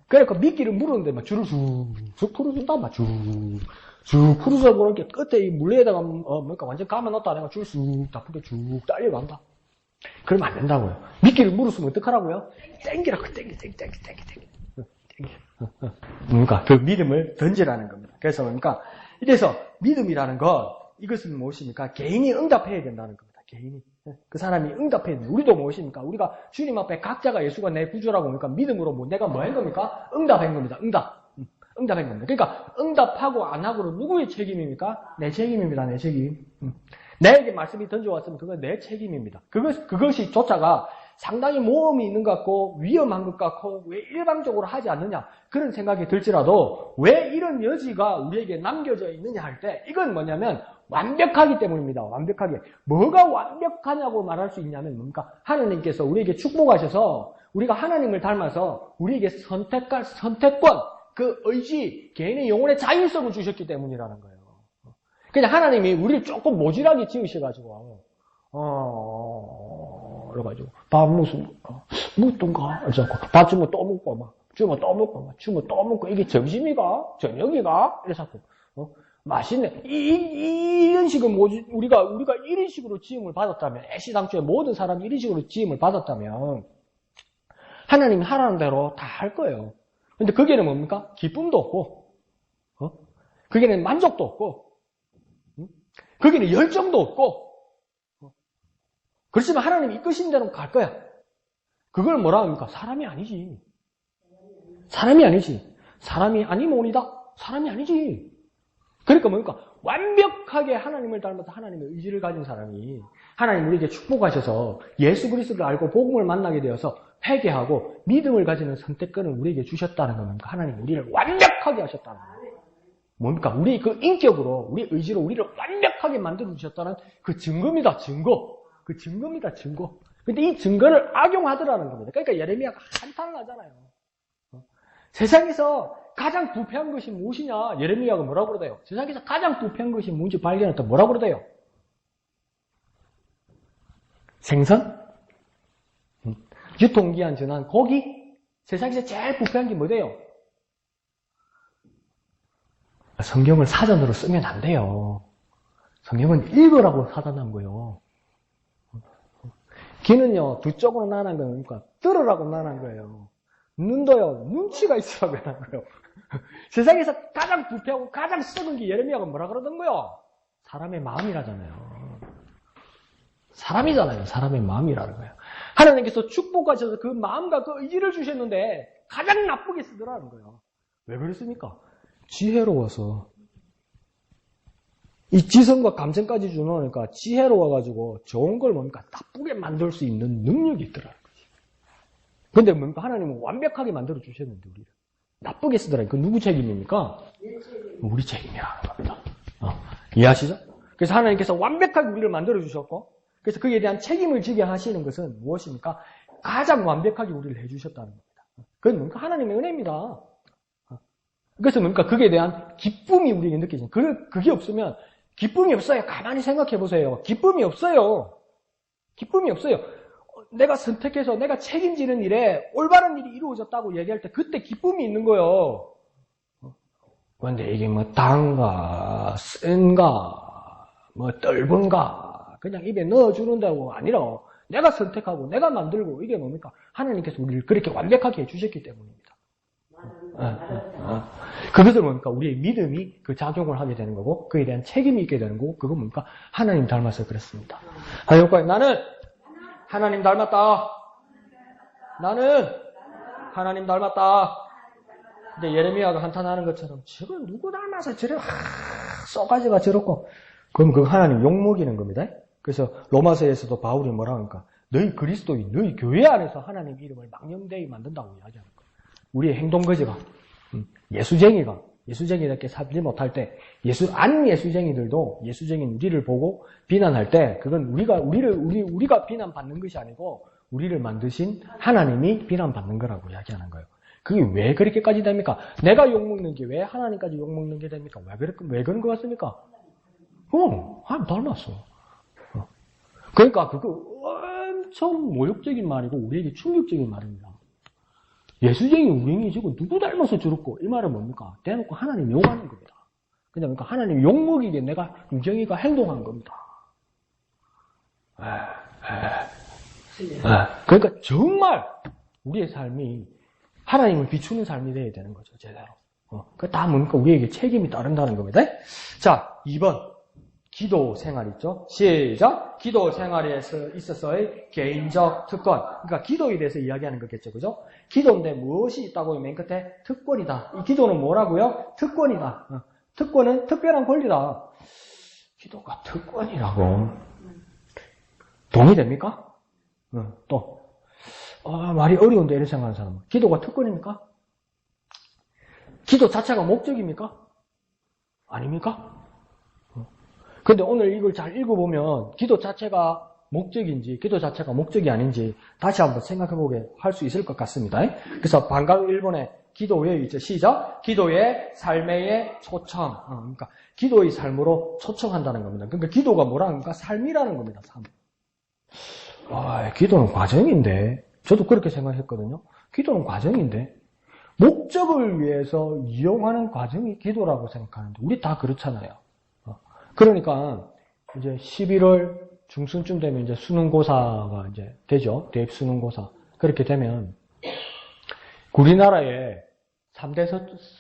Speaker 1: 그러니까 미끼를 물었는데 막 줄을 쑥 풀어준다. 막 쭉 풀어서 보니까 끝에 이 물레에다가 뭔가 완전 감아놨다 내가 줄 쑥 나쁘게 쭉 딸려간다. 그러면 안 된다고요. 미끼를 물었으면 어떡하라고요? 땡기라고 땡겨. 그러니까 그 믿음을 던지라는 겁니다. 그래서 그러니까 이래서 믿음이라는 것 이것은 무엇입니까? 개인이 응답해야 된다는 겁니다. 개인이 그 사람이 응답해야 됩니다. 우리도 무엇입니까? 우리가 주님 앞에 각자가 예수가 내 구주라고 하니까 믿음으로 내가 뭐 한 겁니까? 응답한 겁니다. 응답한 겁니다. 그러니까 응답하고 안 하고는 누구의 책임입니까? 내 책임입니다. 내 책임. 나에게 말씀이 던져왔으면 그건 내 책임입니다. 그것이 조차가 상당히 모험이 있는 것 같고 위험한 것 같고 왜 일방적으로 하지 않느냐 그런 생각이 들지라도 왜 이런 여지가 우리에게 남겨져 있느냐 할 때 이건 뭐냐면 완벽하기 때문입니다. 완벽하게. 뭐가 완벽하냐고 말할 수 있냐면 뭡니까? 하나님께서 우리에게 축복하셔서 우리가 하나님을 닮아서 우리에게 선택권 그 의지, 개인의 영혼의 자율성을 주셨기 때문이라는 거예요. 그냥 하나님이 우리를 조금 모질하게 지으셔가지고, 그래가지고, 밥 묻던가? 그래서 밥 주면 또 먹고, 막, 주면 또 먹고, 이게 점심이가? 저녁이가? 이래서, 맛있네. 이런 식으로 우리가 이런 식으로 지음을 받았다면, 애시당초에 모든 사람이 이런 식으로 지음을 받았다면, 하나님이 하라는 대로 다 할 거예요. 근데 거기에는 뭡니까? 기쁨도 없고, 거기에는 만족도 없고, 거기에는 열정도 없고, 그렇지만 하나님이 이끄신 대로 갈 거야. 그걸 뭐라 합니까? 사람이 아니지. 사람이 아니지. 사람이 아니모니다. 사람이 아니지. 그러니까 뭡니까? 완벽하게 하나님을 닮아서 하나님의 의지를 가진 사람이 하나님 우리에게 축복하셔서 예수 그리스도를 알고 복음을 만나게 되어서 회개하고 믿음을 가지는 선택권을 우리에게 주셨다는 겁니까? 하나님 우리를 완벽하게 하셨다는 겁니다. 뭡니까? 우리 그 인격으로, 우리 의지로 우리를 완벽하게 만들어 주셨다는 그 증거입니다. 증거. 그 증거입니다. 증거. 근데 이 증거를 악용하더라는 겁니다. 그러니까 예레미야가 한탄을 하잖아요. 세상에서 가장 부패한 것이 무엇이냐? 예레미야가 뭐라고 그러대요? 세상에서 가장 부패한 것이 뭔지 발견했다. 뭐라고 그러대요? 생선? 유통기한 지난 고기? 세상에서 제일 부패한 게 뭐대요? 성경을 사전으로 쓰면 안 돼요. 성경은 읽으라고 사전한 거예요. 귀는요, 두 쪽으로 나눠 거니까 들으라고 나눠 거예요. 눈도요, 눈치가 있으라고 해놓은 거예요. 세상에서 가장 부패하고 가장 썩은 게 예레미야가 뭐라 그러던 거요? 사람의 마음이라잖아요. 사람이잖아요. 사람의 마음이라는 거예요. 하나님께서 축복하셔서 그 마음과 그 의지를 주셨는데 가장 나쁘게 쓰더라는 거예요. 왜 그랬습니까? 지혜로워서. 이 지성과 감성까지 주놓으니까 지혜로워가지고 좋은 걸 뭡니까? 나쁘게 만들 수 있는 능력이 있더라는 거지. 근데 뭡니까? 하나님은 완벽하게 만들어 주셨는데 우리를 나쁘게 쓰더라고요. 그 누구 책임입니까? 우리 책임이라는 겁니다. 이해하시죠? 그래서 하나님께서 완벽하게 우리를 만들어 주셨고, 그래서 그에 대한 책임을 지게 하시는 것은 무엇입니까? 가장 완벽하게 우리를 해주셨다는 겁니다. 그건 뭡니까? 하나님의 은혜입니다. 그래서 뭡니까? 그에 대한 기쁨이 우리에게 느껴지는. 그게 없으면 기쁨이 없어요. 가만히 생각해 보세요. 기쁨이 없어요. 기쁨이 없어요. 내가 선택해서 내가 책임지는 일에 올바른 일이 이루어졌다고 얘기할 때 그때 기쁨이 있는 거예요. 그런데 이게 뭐 단가, 센가, 뭐 떫은가 그냥 입에 넣어주는다고 아니라 내가 선택하고 내가 만들고 이게 뭡니까? 하나님께서 우리를 그렇게 완벽하게 해주셨기 때문입니다. 그것을 뭡니까? 우리의 믿음이 그 작용을 하게 되는 거고 그에 대한 책임이 있게 되는 거고 그건 뭡니까? 하나님 닮아서 그렇습니다. 나는 하나님 닮았다. 나는 하나님 닮았다. 근데 예레미야가 한탄하는 것처럼 저건 누구 닮아서 저래 쏘가지가 저렇고 그럼 그 하나님 욕먹이는 겁니다. 그래서 로마서에서도 바울이 뭐라 하니까 너희 그리스도인, 너희 교회 안에서 하나님 이름을 망령되이 만든다고 이야기하는 거예요. 우리의 행동거지가 예수쟁이답게 살지 못할 때 예수쟁이들도 예수쟁인 우리를 보고 비난할 때 그건 우리가 비난받는 것이 아니고 우리를 만드신 하나님이 비난받는 거라고 이야기하는 거예요. 그게 왜 그렇게까지 됩니까? 내가 욕먹는 게 왜 하나님까지 욕먹는 게 됩니까? 왜 그런 것 같습니까? 하나님 닮았어. 그러니까 그거 엄청 모욕적인 말이고 우리에게 충격적인 말입니다. 예수쟁이 우랭이 저거 누구 닮아서 저렇고 이 말은 뭡니까? 대놓고 하나님 욕하는 겁니다. 그러니까 하나님 욕먹이게 내가 유정이가 행동한 겁니다. 그러니까 정말 우리의 삶이 하나님을 비추는 삶이 되어야 되는 거죠. 제대로. 그 다 뭡니까? 우리에게 책임이 따른다는 겁니다. 자, 2번. 기도 생활 있죠? 시작! 기도 생활에 있어서의 개인적 특권. 그러니까 기도에 대해서 이야기하는 거겠죠. 그죠? 기도인데 무엇이 있다고 맨 끝에 특권이다. 이 기도는 뭐라고요? 특권이다. 특권은 특별한 권리다. 기도가 특권이라고. 동의됩니까? 또. 말이 어려운데 이런 생각하는 사람은. 기도가 특권입니까? 기도 자체가 목적입니까? 아닙니까? 근데 오늘 이걸 잘 읽어보면 기도 자체가 목적인지 기도 자체가 목적이 아닌지 다시 한번 생각해보게 할 수 있을 것 같습니다. 그래서 방과후 1번에 기도의 있죠. 시작! 기도의 삶의 초청. 그러니까 기도의 삶으로 초청한다는 겁니다. 그러니까 기도가 뭐라니까? 삶이라는 겁니다. 삶. 기도는 과정인데 저도 그렇게 생각했거든요. 기도는 과정인데 목적을 위해서 이용하는 과정이 기도라고 생각하는데 우리 다 그렇잖아요. 그러니까 이제 11월 중순쯤 되면 이제 수능고사가 이제 되죠. 대입 수능고사. 그렇게 되면 우리나라에 3대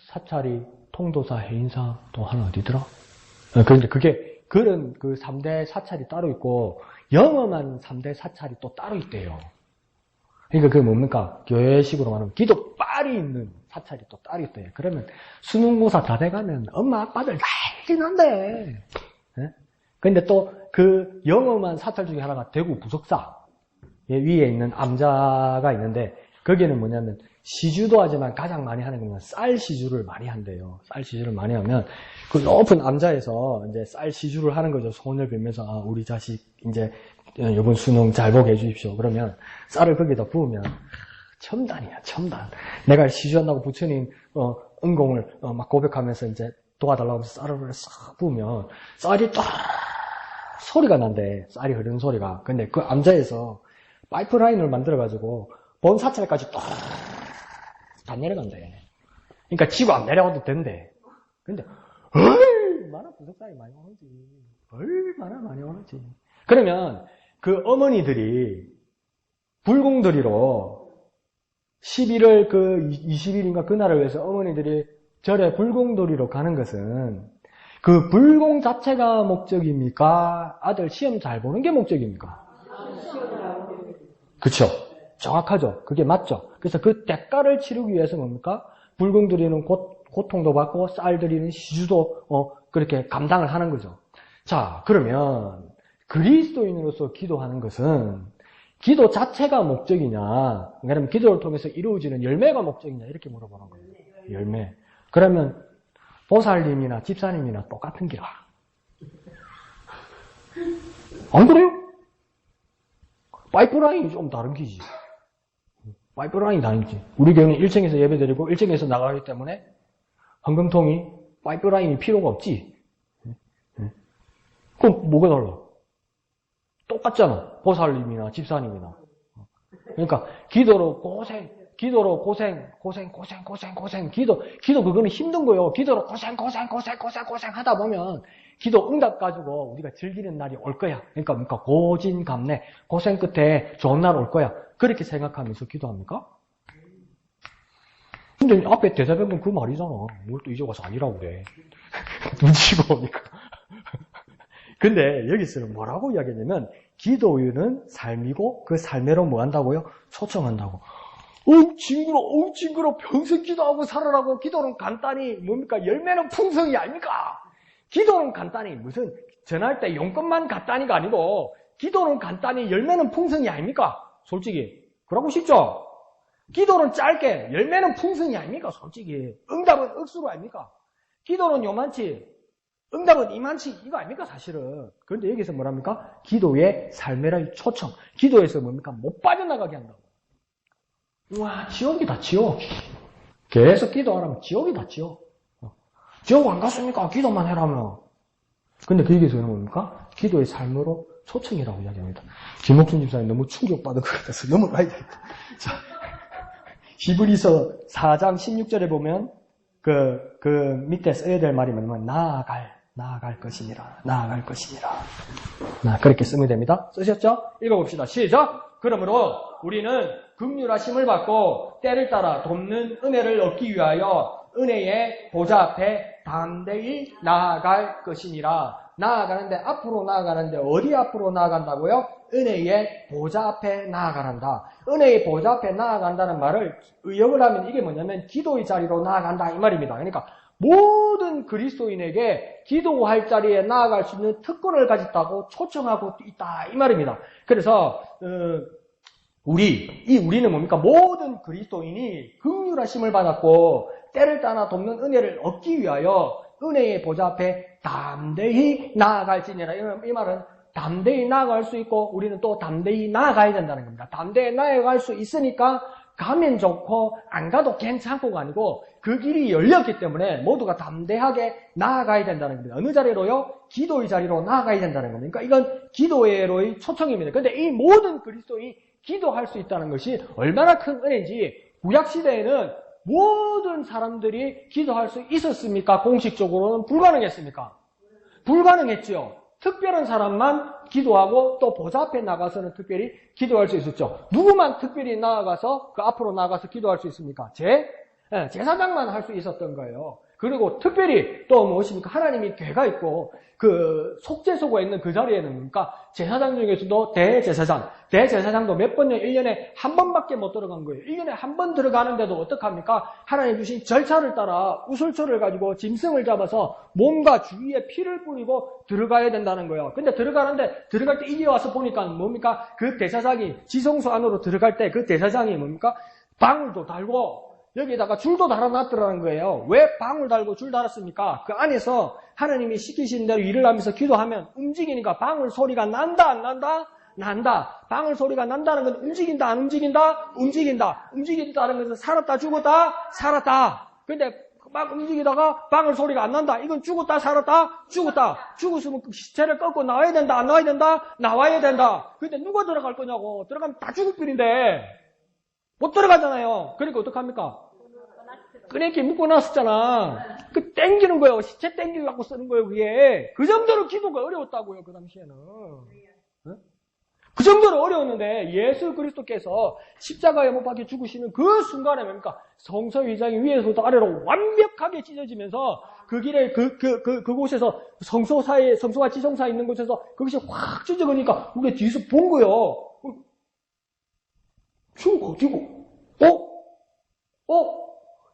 Speaker 1: 사찰이 통도사, 해인사 또 하나 어디더라? 그런데 그런 그 3대 사찰이 따로 있고 영험한 3대 사찰이 또 따로 있대요. 그러니까 그게 뭡니까? 교회식으로 말하면 기도빨이 있는 사찰이 또 따로 있대요. 그러면 수능고사 다 돼가면 엄마 아빠들 난리 난대. 근데 또 그 영험한 사찰 중에 하나가 대구 부석사 위에 있는 암자가 있는데 거기는 뭐냐면 시주도 하지만 가장 많이 하는 건 쌀 시주를 많이 한대요. 쌀 시주를 많이 하면 그 높은 암자에서 이제 쌀 시주를 하는 거죠. 소원을 빌면서 아, 우리 자식 이제 이번 수능 잘 보게 해주십시오. 그러면 쌀을 거기다 부으면 첨단이야, 첨단. 내가 시주한다고 부처님 은공을 막 고백하면서 이제 도와달라고 하면서 쌀을 싹 부으면 쌀이 딱 소리가 난대. 쌀이 흐르는 소리가. 근데 그 암자에서 파이프라인을 만들어가지고 본 사찰까지 딱 다 내려간대. 그러니까 지구 안 내려가도 된대. 근데 얼마나 부석사이 많이 오는지. 얼마나 많이 오는지. 그러면 그 어머니들이 불공들이로 11월 그 20일인가 그날을 위해서 어머니들이 절에 불공돌이로 가는 것은 그 불공 자체가 목적입니까? 아들 시험 잘 보는 게 목적입니까? 그쵸? 정확하죠? 그게 맞죠? 그래서 그 대가를 치르기 위해서 뭡니까? 불공들이는 고통도 받고 쌀들이는 시주도 그렇게 감당을 하는 거죠. 자, 그러면 그리스도인으로서 기도하는 것은 기도 자체가 목적이냐, 그러면 기도를 통해서 이루어지는 열매가 목적이냐 이렇게 물어보는 거예요. 열매. 그러면 보살님이나 집사님이나 똑같은 기라. 안 그래요? 파이프라인이 좀 다른 기지. 파이프라인이 다른지. 우리 교회는 1층에서 예배드리고 1층에서 나가기 때문에 한금통이 파이프라인이 필요가 없지. 그럼 뭐가 달라? 똑같잖아. 보살님이나 집사님이나. 그러니까 기도로 고생. 기도 그거는 힘든 거예요. 기도로 고생 하다 보면 기도 응답 가지고 우리가 즐기는 날이 올 거야. 그러니까 고진감래 고생 끝에 좋은 날 올 거야. 그렇게 생각하면서 기도합니까? 근데 앞에 대사병은 그 말이잖아. 뭘 또 이제 와서 아니라고 그래. 눈치가 오니까. 근데 여기서는 뭐라고 이야기하냐면 기도는 삶이고 그 삶으로 뭐 한다고요? 초청한다고. 징그러 평생 기도하고 살아라고. 기도는 간단히 뭡니까? 열매는 풍성이 아닙니까? 기도는 간단히 무슨 전할 때 용건만 간단히가 아니고 기도는 간단히 열매는 풍성이 아닙니까? 솔직히 그러고 싶죠? 기도는 짧게 열매는 풍성이 아닙니까? 솔직히 응답은 억수로 아닙니까? 기도는 요만치 응답은 이만치 이거 아닙니까? 사실은. 그런데 여기서 뭐랍니까? 기도의 삶의 초청. 기도에서 뭡니까? 못 빠져나가게 한다고. 우와, 지옥이다, 지옥. 계속 기도하라면 지옥이다, 지옥. 지옥 안 갔습니까? 기도만 해라면. 근데 그 얘기에서 뭡니까? 기도의 삶으로 초청이라고 이야기합니다. 김옥순 집사님 너무 충격받은 것 같아서 넘어가야 되겠다. 자, 히브리서 4장 16절에 보면 그 밑에 써야 될 말이 뭐냐면 나아갈 것이니라. 그렇게 쓰면 됩니다. 쓰셨죠? 읽어봅시다. 시작! 그러므로 우리는 긍휼하심을 받고 때를 따라 돕는 은혜를 얻기 위하여 은혜의 보좌 앞에 담대히 나아갈 것이니라. 나아가는데 앞으로 나아가는데 어디 앞으로 나아간다고요? 은혜의 보좌 앞에 나아가란다. 은혜의 보좌 앞에 나아간다는 말을 의역을 하면 이게 뭐냐면 기도의 자리로 나아간다 이 말입니다. 그러니까 모든 그리스도인에게 기도할 자리에 나아갈 수 있는 특권을 가졌다고 초청하고 있다 이 말입니다. 그래서 우리는 뭡니까? 모든 그리스도인이 긍휼하심을 받았고 때를 따라 돕는 은혜를 얻기 위하여 은혜의 보좌 앞에 담대히 나아갈지니라. 이 말은 담대히 나아갈 수 있고 우리는 또 담대히 나아가야 된다는 겁니다. 담대히 나아갈 수 있으니까 가면 좋고 안 가도 괜찮고가 아니고 그 길이 열렸기 때문에 모두가 담대하게 나아가야 된다는 겁니다. 어느 자리로요? 기도의 자리로 나아가야 된다는 겁니다. 그러니까 이건 기도회로의 초청입니다. 그런데 이 모든 그리스도인이 기도할 수 있다는 것이 얼마나 큰 은혜인지 구약시대에는 모든 사람들이 기도할 수 있었습니까? 공식적으로는 불가능했습니까? 불가능했지요. 특별한 사람만 기도하고 또 보좌 앞에 나가서는 특별히 기도할 수 있었죠. 누구만 특별히 나아가서 그 앞으로 나가서 기도할 수 있습니까? 제사장만 할 수 있었던 거예요. 그리고 특별히 또 무엇입니까? 하나님이 괴가 있고 그 속죄소가 있는 그 자리에는 뭡니까? 제사장 중에서도 대제사장도 몇 번요? 1년에 한 번밖에 못 들어간 거예요. 1년에 한 번 들어가는데도 어떡합니까? 하나님 주신 절차를 따라 우슬초를 가지고 짐승을 잡아서 몸과 주위에 피를 뿌리고 들어가야 된다는 거예요. 근데 들어갈 때 이제 와서 보니까 뭡니까? 그 대사장이 지성소 안으로 들어갈 때 그 대사장이 뭡니까? 방울도 달고 여기다가 줄도 달아놨더라는 거예요. 왜 방울 달고 줄 달았습니까? 그 안에서 하나님이 시키신 대로 일을 하면서 기도하면 움직이니까 방울 소리가 난다, 안 난다? 난다. 방울 소리가 난다는 건 움직인다, 안 움직인다? 움직인다. 움직인다는 것은 살았다, 죽었다? 살았다. 근데 막 움직이다가 방울 소리가 안 난다. 이건 죽었다, 살았다? 죽었다. 죽었으면 그 시체를 꺾고 나와야 된다, 안 나와야 된다? 나와야 된다. 근데 누가 들어갈 거냐고. 들어가면 다 죽을 뿐인데. 못 들어가잖아요. 그러니까 어떡합니까? 끄내기 묶어놨었잖아. 그 땡기는 거예요. 시체 땡기려고 쓰는 거예요, 그게. 그 정도로 기도가 어려웠다고요, 그 당시에는. 응? 그 정도로 어려웠는데 예수 그리스도께서 십자가에 못 박혀 죽으시는 그 순간에 뭡니까? 성서 위장이 위에서부터 아래로 완벽하게 찢어지면서 그 길에 그곳에서 성소와 지성 사이 있는 곳에서 그것이 확 찢어지니까 우리가 뒤에서 본 거예요. 죽은 어디고?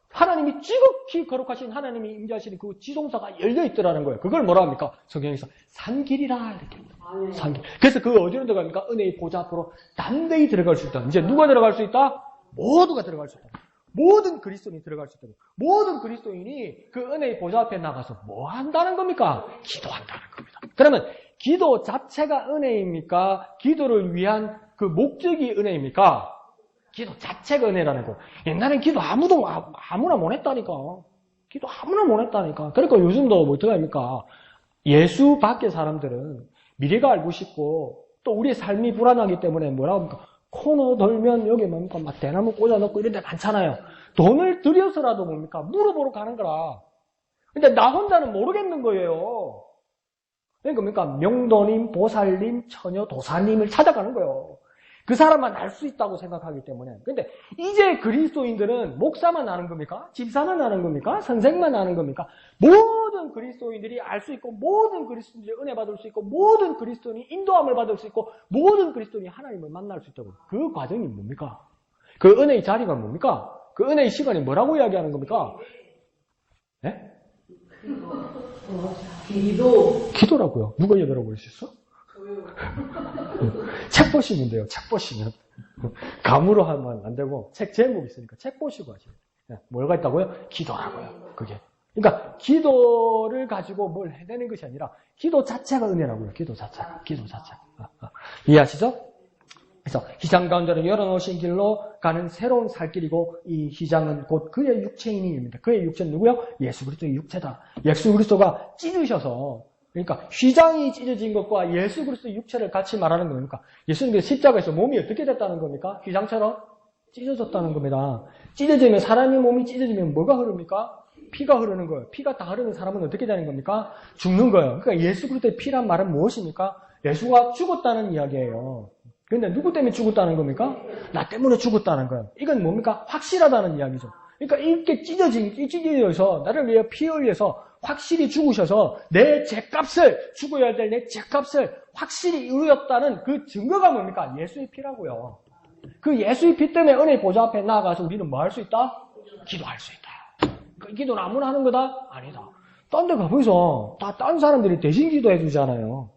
Speaker 1: 하나님이 지극히 거룩하신 하나님이 임재하시는 그 지성사가 열려있더라는 거예요. 그걸 뭐라 합니까? 성경에서 산길이라 이렇게 합니다. 산길. 그래서 그 어디로 들어갑니까? 은혜의 보좌 앞으로 담대히 들어갈 수 있다. 이제 누가 들어갈 수 있다? 모두가 들어갈 수 있다. 모든 그리스도인이 들어갈 수 있다. 모든 그리스도인이 그 은혜의 보좌 앞에 나가서 뭐 한다는 겁니까? 기도한다는 겁니다. 그러면 기도 자체가 은혜입니까? 기도를 위한 그 목적이 은혜입니까? 기도 자체가 은혜라는 거. 옛날엔 기도 아무나 못 했다니까. 기도 아무나 못 했다니까. 그러니까 요즘도 뭐 어떻게 합니까? 예수 밖의 사람들은 미래가 알고 싶고 또 우리의 삶이 불안하기 때문에 뭐라고 합니까? 코너 돌면 여기 뭡니까? 막 대나무 꽂아놓고 이런 데 많잖아요. 돈을 들여서라도 뭡니까? 물어보러 가는 거라. 근데 나 혼자는 모르겠는 거예요. 그러니까 뭡니까? 명도님, 보살님, 처녀, 도사님을 찾아가는 거예요. 그 사람만 알 수 있다고 생각하기 때문에. 근데 이제 그리스도인들은 목사만 아는 겁니까? 집사만 아는 겁니까? 선생만 아는 겁니까? 모든 그리스도인들이 알 수 있고 모든 그리스도인들이 은혜 받을 수 있고 모든 그리스도인이 인도함을 받을 수 있고 모든 그리스도인이 하나님을 만날 수 있다고. 그 과정이 뭡니까? 그 은혜의 자리가 뭡니까? 그 은혜의 시간이 뭐라고 이야기하는 겁니까? 네? 기도라고요. 누가 얘기하라고 그러셨어? 책 보시면 돼요. 책 보시면. 감으로 하면 안 되고 책 제목 있으니까 책 보시고 하시면. 뭐가 있다고요? 기도라고요. 그게. 그러니까 기도를 가지고 뭘 해내는 것이 아니라 기도 자체가 은혜라고요. 기도 자체. 이해하시죠? 그래서 희장 가운데로 열어놓으신 길로 가는 새로운 살길이고 이 희장은 곧 그의 육체인입니다. 그의 육체는 누구요? 예수 그리스도의 육체다. 예수 그리스도가 찢으셔서 그러니까 휘장이 찢어진 것과 예수 그리스도의 육체를 같이 말하는 겁니까? 예수님의 십자가에서 몸이 어떻게 됐다는 겁니까? 휘장처럼 찢어졌다는 겁니다. 찢어지면 사람의 몸이 찢어지면 뭐가 흐릅니까? 피가 흐르는 거예요. 피가 다 흐르는 사람은 어떻게 되는 겁니까? 죽는 거예요. 그러니까 예수 그리스도의 피란 말은 무엇입니까? 예수가 죽었다는 이야기예요. 그런데 누구 때문에 죽었다는 겁니까? 나 때문에 죽었다는 거예요. 이건 뭡니까? 확실하다는 이야기죠. 그러니까 이렇게 찢어져서 나를 위해 피 흘려서 확실히 죽으셔서 내 죄값을 죽어야 될 내 죄값을 확실히 이루었다는 그 증거가 뭡니까? 예수의 피라고요. 그 예수의 피 때문에 은혜의 보좌 앞에 나아가서 우리는 뭐 할 수 있다? 기도할 수 있다. 그 기도는 아무나 하는 거다? 아니다. 딴 데 가보이소. 다 딴 사람들이 대신 기도해 주잖아요.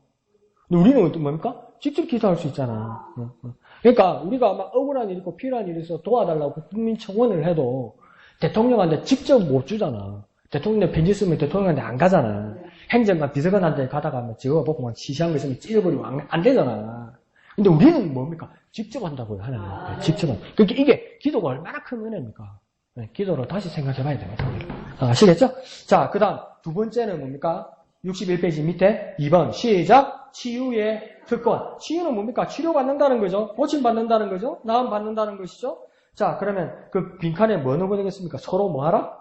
Speaker 1: 근데 우리는 뭡니까? 직접 기도할 수 있잖아. 그러니까 우리가 막 억울한 일 있고 필요한 일이 있어 도와달라고 국민청원을 해도 대통령한테 직접 못 주잖아. 대통령 편지 쓰면 대통령한테 안 가잖아. 행정관 비서관한테 가다가 저거 보고 막 시시한 거 있으면 찢어버리고 안 되잖아. 근데 우리는 뭡니까? 직접 한다고요, 하나님한테. 직접 한다. 그러니까 이게 기도가 얼마나 큰 은혜입니까? 네, 기도로 다시 생각해 봐야 됩니다. 아시겠죠? 자, 그 다음 두 번째는 뭡니까? 61페이지 밑에 2번 시작. 치유의 특권. 치유는 뭡니까? 치료받는다는 거죠. 고침받는다는 거죠. 나음받는다는 것이죠. 자, 그러면 그 빈칸에 뭐 넣으면 되겠습니까? 서로 뭐 하라?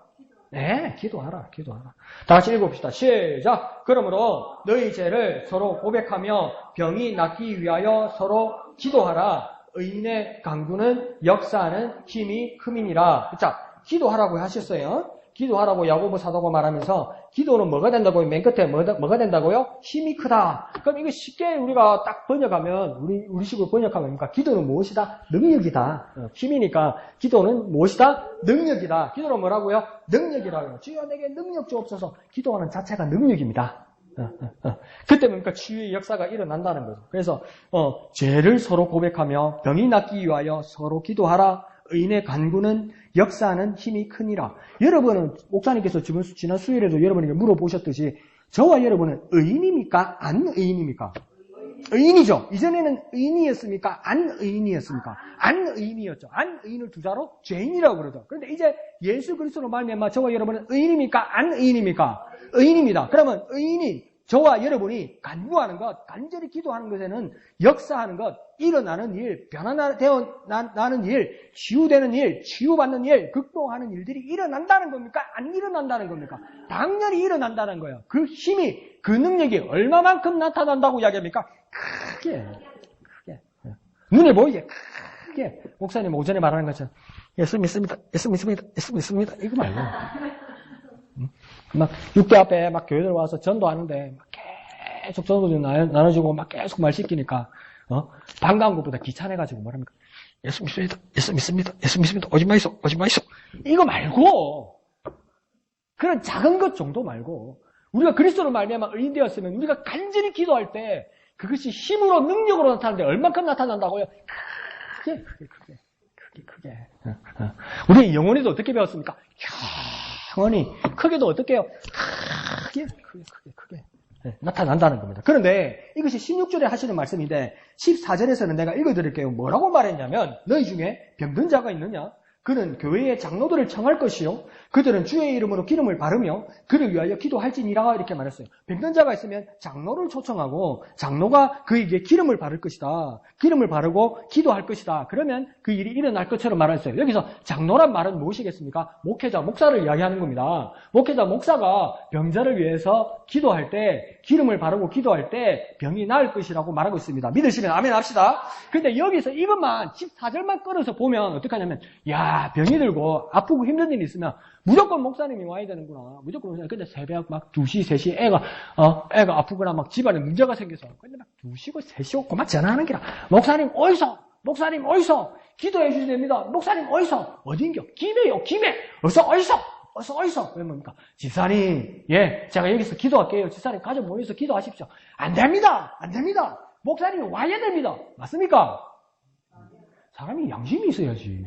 Speaker 1: 네, 기도하라, 기도하라. 다 같이 읽어봅시다. 시작! 그러므로 너희 죄를 서로 고백하며 병이 낫기 위하여 서로 기도하라. 의인의 강구는 역사하는 힘이 큼이니라. 자, 기도하라고 하셨어요. 기도하라고 야고보 사도가 말하면서 기도는 뭐가 된다고요? 맨 끝에 뭐가 된다고요? 힘이 크다. 그럼 이거 쉽게 우리가 딱 번역하면 우리식으로 번역하면 뭡니까? 기도는 무엇이다? 능력이다. 힘이니까 기도는 무엇이다? 능력이다. 기도는 뭐라고요? 능력이라고요. 주여 내게 능력 주옵소서. 기도하는 자체가 능력입니다. 그때 뭡니까? 치유의 역사가 일어난다는 거죠. 그래서 죄를 서로 고백하며 병이 낫기 위하여 서로 기도하라. 의인의 간구는 역사하는 힘이 크니라. 여러분은 목사님께서 지난 수요일에도 여러분에게 물어보셨듯이 저와 여러분은 의인입니까? 안 의인입니까? 의인이죠. 이전에는 의인이었습니까? 안 의인이었습니까? 안 의인이었죠. 안 의인을 두 자로 죄인이라고 그러죠. 그런데 이제 예수 그리스도로 말미암아 저와 여러분은 의인입니까? 안 의인입니까? 의인입니다. 그러면 의인이 저와 여러분이 간구하는 것, 간절히 기도하는 것에는 역사하는 것, 일어나는 일, 변화되어나는 일, 치유되는 일, 치유받는 일, 극복하는 일들이 일어난다는 겁니까? 안 일어난다는 겁니까? 당연히 일어난다는 거예요. 그 힘이, 그 능력이 얼마만큼 나타난다고 이야기합니까? 크게. 눈에 보이게 크게. 목사님 오전에 말하는 것처럼 예수 믿습니다. 예수 믿습니다. 예수 믿습니다. 이거 말고. 막 6대 앞에 막 교회들 와서 전도하는데 막 계속 전도 좀 나눠주고 막 계속 말 시키니까 반가운 것보다 귀찮아가지고 뭐랍니까? 예수 믿습니다. 예수 믿습니다. 예수 믿습니다. 오지 마이소. 오지 마이소. 이거 말고 그런 작은 것 정도 말고 우리가 그리스도로 말미암아 의인 되었으면 우리가 간절히 기도할 때 그것이 힘으로 능력으로 나타나는데 얼만큼 나타난다고요? 크게. 우리 영혼에도 어떻게 배웠습니까? 영혼이 크게도 어떻게 해요? 크게 나타난다는 겁니다. 그런데 이것이 16절에 하시는 말씀인데 14절에서는 내가 읽어드릴게요. 뭐라고 말했냐면 너희 중에 병든 자가 있느냐? 그는 교회의 장로들을 청할 것이요. 그들은 주의 이름으로 기름을 바르며 그를 위하여 기도할지니라 이렇게 말했어요. 병든 자가 있으면 장로를 초청하고 장로가 그에게 기름을 바를 것이다. 기름을 바르고 기도할 것이다. 그러면 그 일이 일어날 것처럼 말했어요. 여기서 장로란 말은 무엇이겠습니까? 목회자, 목사를 이야기하는 겁니다. 목회자, 목사가 병자를 위해서 기도할 때 기름을 바르고 기도할 때 병이 나을 것이라고 말하고 있습니다. 믿으시면 아멘 합시다. 근데 여기서 이것만 14절만 끌어서 보면 어떻게 하냐면 야 병이 들고 아프고 힘든 일이 있으면 무조건 목사님이 와야 되는구나. 무조건 목사님. 근데 새벽 막 2시, 3시 애가 아프거나 막 집안에 문제가 생겨서 근데 막 2시고 3시 오고 막 전화하는 게라 목사님 어디서? 목사님 어디서? 기도해 주셔야 됩니다. 목사님 어디서? 어딘겨? 김해요. 김해. 어디서? 왜 뭡니까? 집사님, 제가 여기서 기도할게요. 집사님 가족 모여서 기도하십시오. 안 됩니다. 목사님이 와야 됩니다. 맞습니까? 사람이 양심이 있어야지.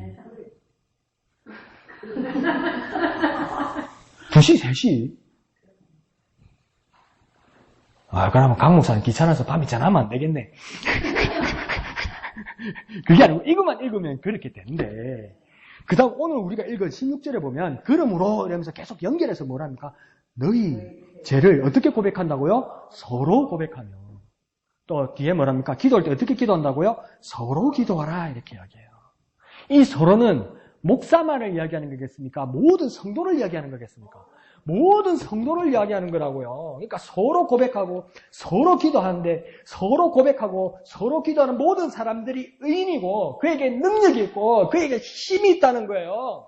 Speaker 1: 2시, 3시. 그러면 강 목사님 귀찮아서 밤에 전화하면 안 되겠네. 그게 아니고 이것만 읽으면 그렇게 되는데 그 다음 오늘 우리가 읽은 16절에 보면 그러므로 이러면서 계속 연결해서 뭐랍니까? 너희 죄를 어떻게 고백한다고요? 서로 고백하며. 또 뒤에 뭐랍니까? 기도할 때 어떻게 기도한다고요? 서로 기도하라 이렇게 이야기해요. 이 서로는 목사만을 이야기하는 거겠습니까? 모든 성도를 이야기하는 거겠습니까? 모든 성도를 이야기하는 거라고요. 그러니까 서로 고백하고 서로 기도하는데 서로 고백하고 서로 기도하는 모든 사람들이 의인이고 그에게 능력이 있고 그에게 힘이 있다는 거예요.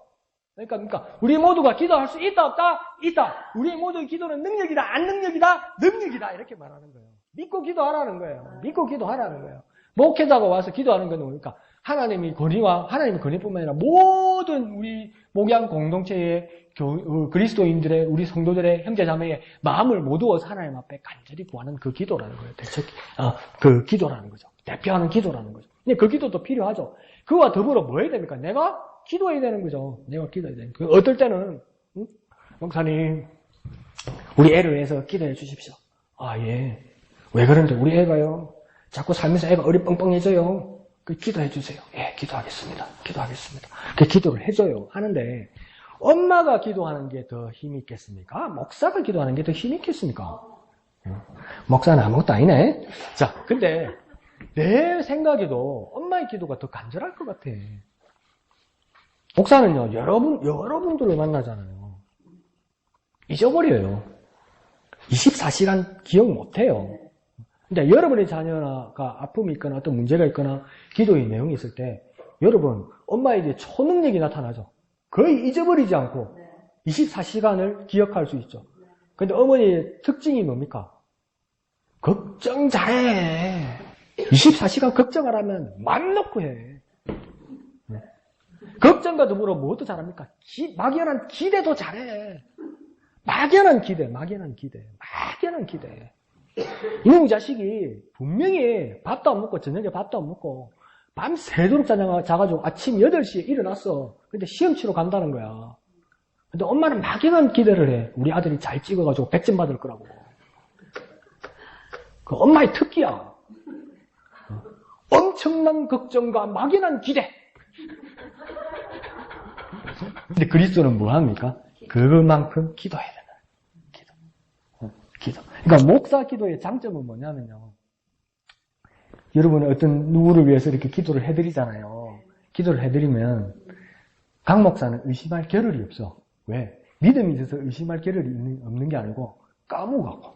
Speaker 1: 그러니까 우리 모두가 기도할 수 있다 없다? 있다. 우리 모두의 기도는 능력이다 안 능력이다? 능력이다 이렇게 말하는 거예요. 믿고 기도하라는 거예요. 믿고 기도하라는 거예요. 목회자가 와서 기도하는 건 뭡니까? 하나님의 권위뿐만 아니라 모든 우리 목양 공동체의 그리스도인들의 우리 성도들의 형제자매의 마음을 모두어서 하나님 앞에 간절히 구하는 그 기도라는 거예요. 그 기도라는 거죠. 대표하는 기도라는 거죠. 근데 그 기도도 필요하죠. 그와 더불어 뭐 해야 됩니까? 내가 기도해야 되는 거죠. 내가 기도해야 되는 거예요. 어떨 때는 목사님 우리 애를 위해서 기도해 주십시오. 왜 그런데 우리 애가요 자꾸 살면서 애가 어리뻥뻥해져요. 기도해 주세요. 기도하겠습니다. 그 기도를 해줘요. 하는데 엄마가 기도하는 게 더 힘이 있겠습니까? 목사가 기도하는 게 더 힘이 있겠습니까? 목사는 아무것도 아니네. 자, 근데 내 생각에도 엄마의 기도가 더 간절할 것 같아. 목사는요, 여러분들을 만나잖아요. 잊어버려요. 24시간 기억 못해요. 근데 여러분의 자녀가 아픔이 있거나 어떤 문제가 있거나 기도의 내용이 있을 때 여러분, 엄마에게 초능력이 나타나죠. 거의 잊어버리지 않고 24시간을 기억할 수 있죠. 근데 어머니의 특징이 뭡니까? 걱정 잘해. 24시간 걱정하라면 맘 놓고 해. 걱정과 더불어 뭐도 잘합니까? 막연한 기대도 잘해. 막연한 기대. 이놈의 자식이 분명히 밥도 안 먹고 저녁에 밥도 안 먹고 밤새도록 자가지고 아침 8시에 일어났어. 근데 시험 치러 간다는 거야. 근데 엄마는 막연한 기대를 해. 우리 아들이 잘 찍어가지고 100점 받을 거라고. 그 엄마의 특기야. 엄청난 걱정과 막연한 기대. 근데 그리스도는 뭐 합니까? 그만큼 기도해야 되는 기도. 그러니까 목사 기도의 장점은 뭐냐면요. 여러분 어떤 누구를 위해서 이렇게 기도를 해드리잖아요. 기도를 해드리면 강 목사는 의심할 겨를이 없어. 왜? 믿음이 있어서 의심할 겨를이 없는 게 아니고 까무갖고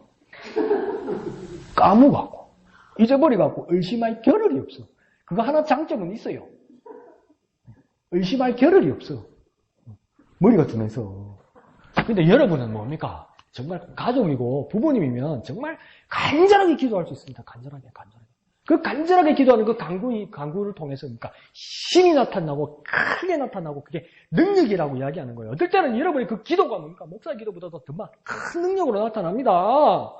Speaker 1: 잊어버리갖고 의심할 겨를이 없어. 그거 하나 장점은 있어요. 의심할 겨를이 없어. 머리가 둔해서. 근데 여러분은 뭡니까? 정말 가족이고 부모님이면 정말 간절하게 기도할 수 있습니다. 간절하게. 그 간절하게 기도하는 그 간구를 통해서 그러니까 힘이 나타나고 크게 나타나고 그게 능력이라고 이야기하는 거예요. 어떨 때는 여러분의 그 기도가 뭡니까? 목사 기도보다도 더 큰 능력으로 나타납니다.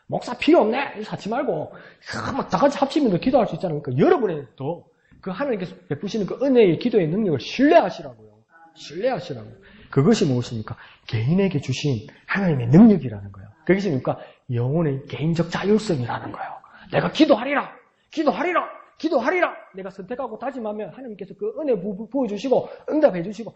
Speaker 1: 목사 필요 없네. 이거 하지 말고 막 다 같이 합치면 기도할 수 있잖아요. 그러니까 여러분의 더 그 하나님께서 베푸시는 그 은혜의 기도의 능력을 신뢰하시라고요. 그것이 무엇입니까? 개인에게 주신 하나님의 능력이라는 거예요. 그것이 뭡니까? 영혼의 개인적 자율성이라는 거예요. 내가 기도하리라. 내가 선택하고 다짐하면 하나님께서 그 은혜 부어주시고 응답해주시고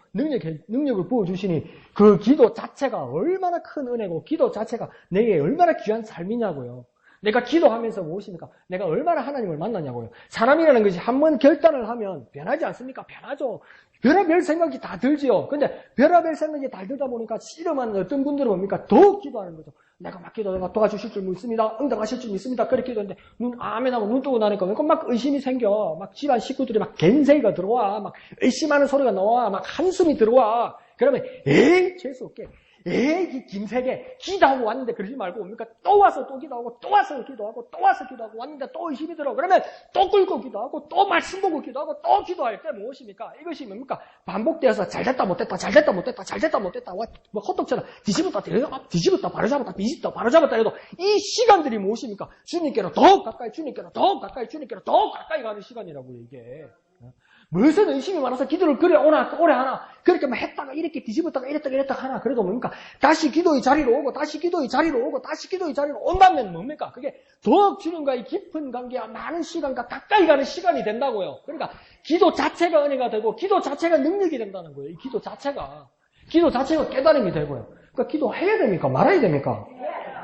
Speaker 1: 능력을 부어주시니 그 기도 자체가 얼마나 큰 은혜고 기도 자체가 내게 얼마나 귀한 삶이냐고요. 내가 기도하면서 무엇입니까? 내가 얼마나 하나님을 만나냐고요. 사람이라는 것이 한번 결단을 하면 변하지 않습니까? 변하죠. 별의별 생각이 다 들지요. 근데 별의별 생각이 다 들다 보니까 씨름하는 어떤 분들은 뭡니까? 더 기도하는 거죠. 내가 막 기도하다가 도와주실 줄 믿습니다. 응답하실 줄 믿습니다. 그렇게 기도했는데 아멘하고 눈 뜨고 나니까 막 의심이 생겨. 막 집안 식구들이 막 겐세이가 들어와. 막 의심하는 소리가 나와. 막 한숨이 들어와. 그러면 재수없게 이 김세계 기도하고 왔는데 그러지 말고 뭡니까? 또 와서 또 기도하고 또 와서 기도하고 왔는데 또 의심이 들어. 그러면 또 끓고 기도하고 또 말씀 보고 기도하고 또 기도할 때 무엇입니까? 이것이 뭡니까? 반복되어서 잘됐다 못됐다 뭐 호떡처럼 뒤집었다 바로잡았다 뒤집었다 바로잡았다 해도 이 시간들이 무엇입니까? 주님께로 더 가까이 주님께로 더 가까이 가는 시간이라고요. 이게 무슨 의심이 많아서 기도를 오래 하나. 그렇게 막 했다가 이렇게 뒤집었다가 이랬다가 하나. 그래도 뭡니까? 다시 기도의 자리로 온다면 뭡니까? 그게 더욱 주님과의 깊은 관계와 많은 시간과 가까이 가는 시간이 된다고요. 그러니까 기도 자체가 은혜가 되고 기도 자체가 능력이 된다는 거예요. 이 기도 자체가 깨달음이 되고요. 그러니까 기도해야 됩니까? 말아야 됩니까?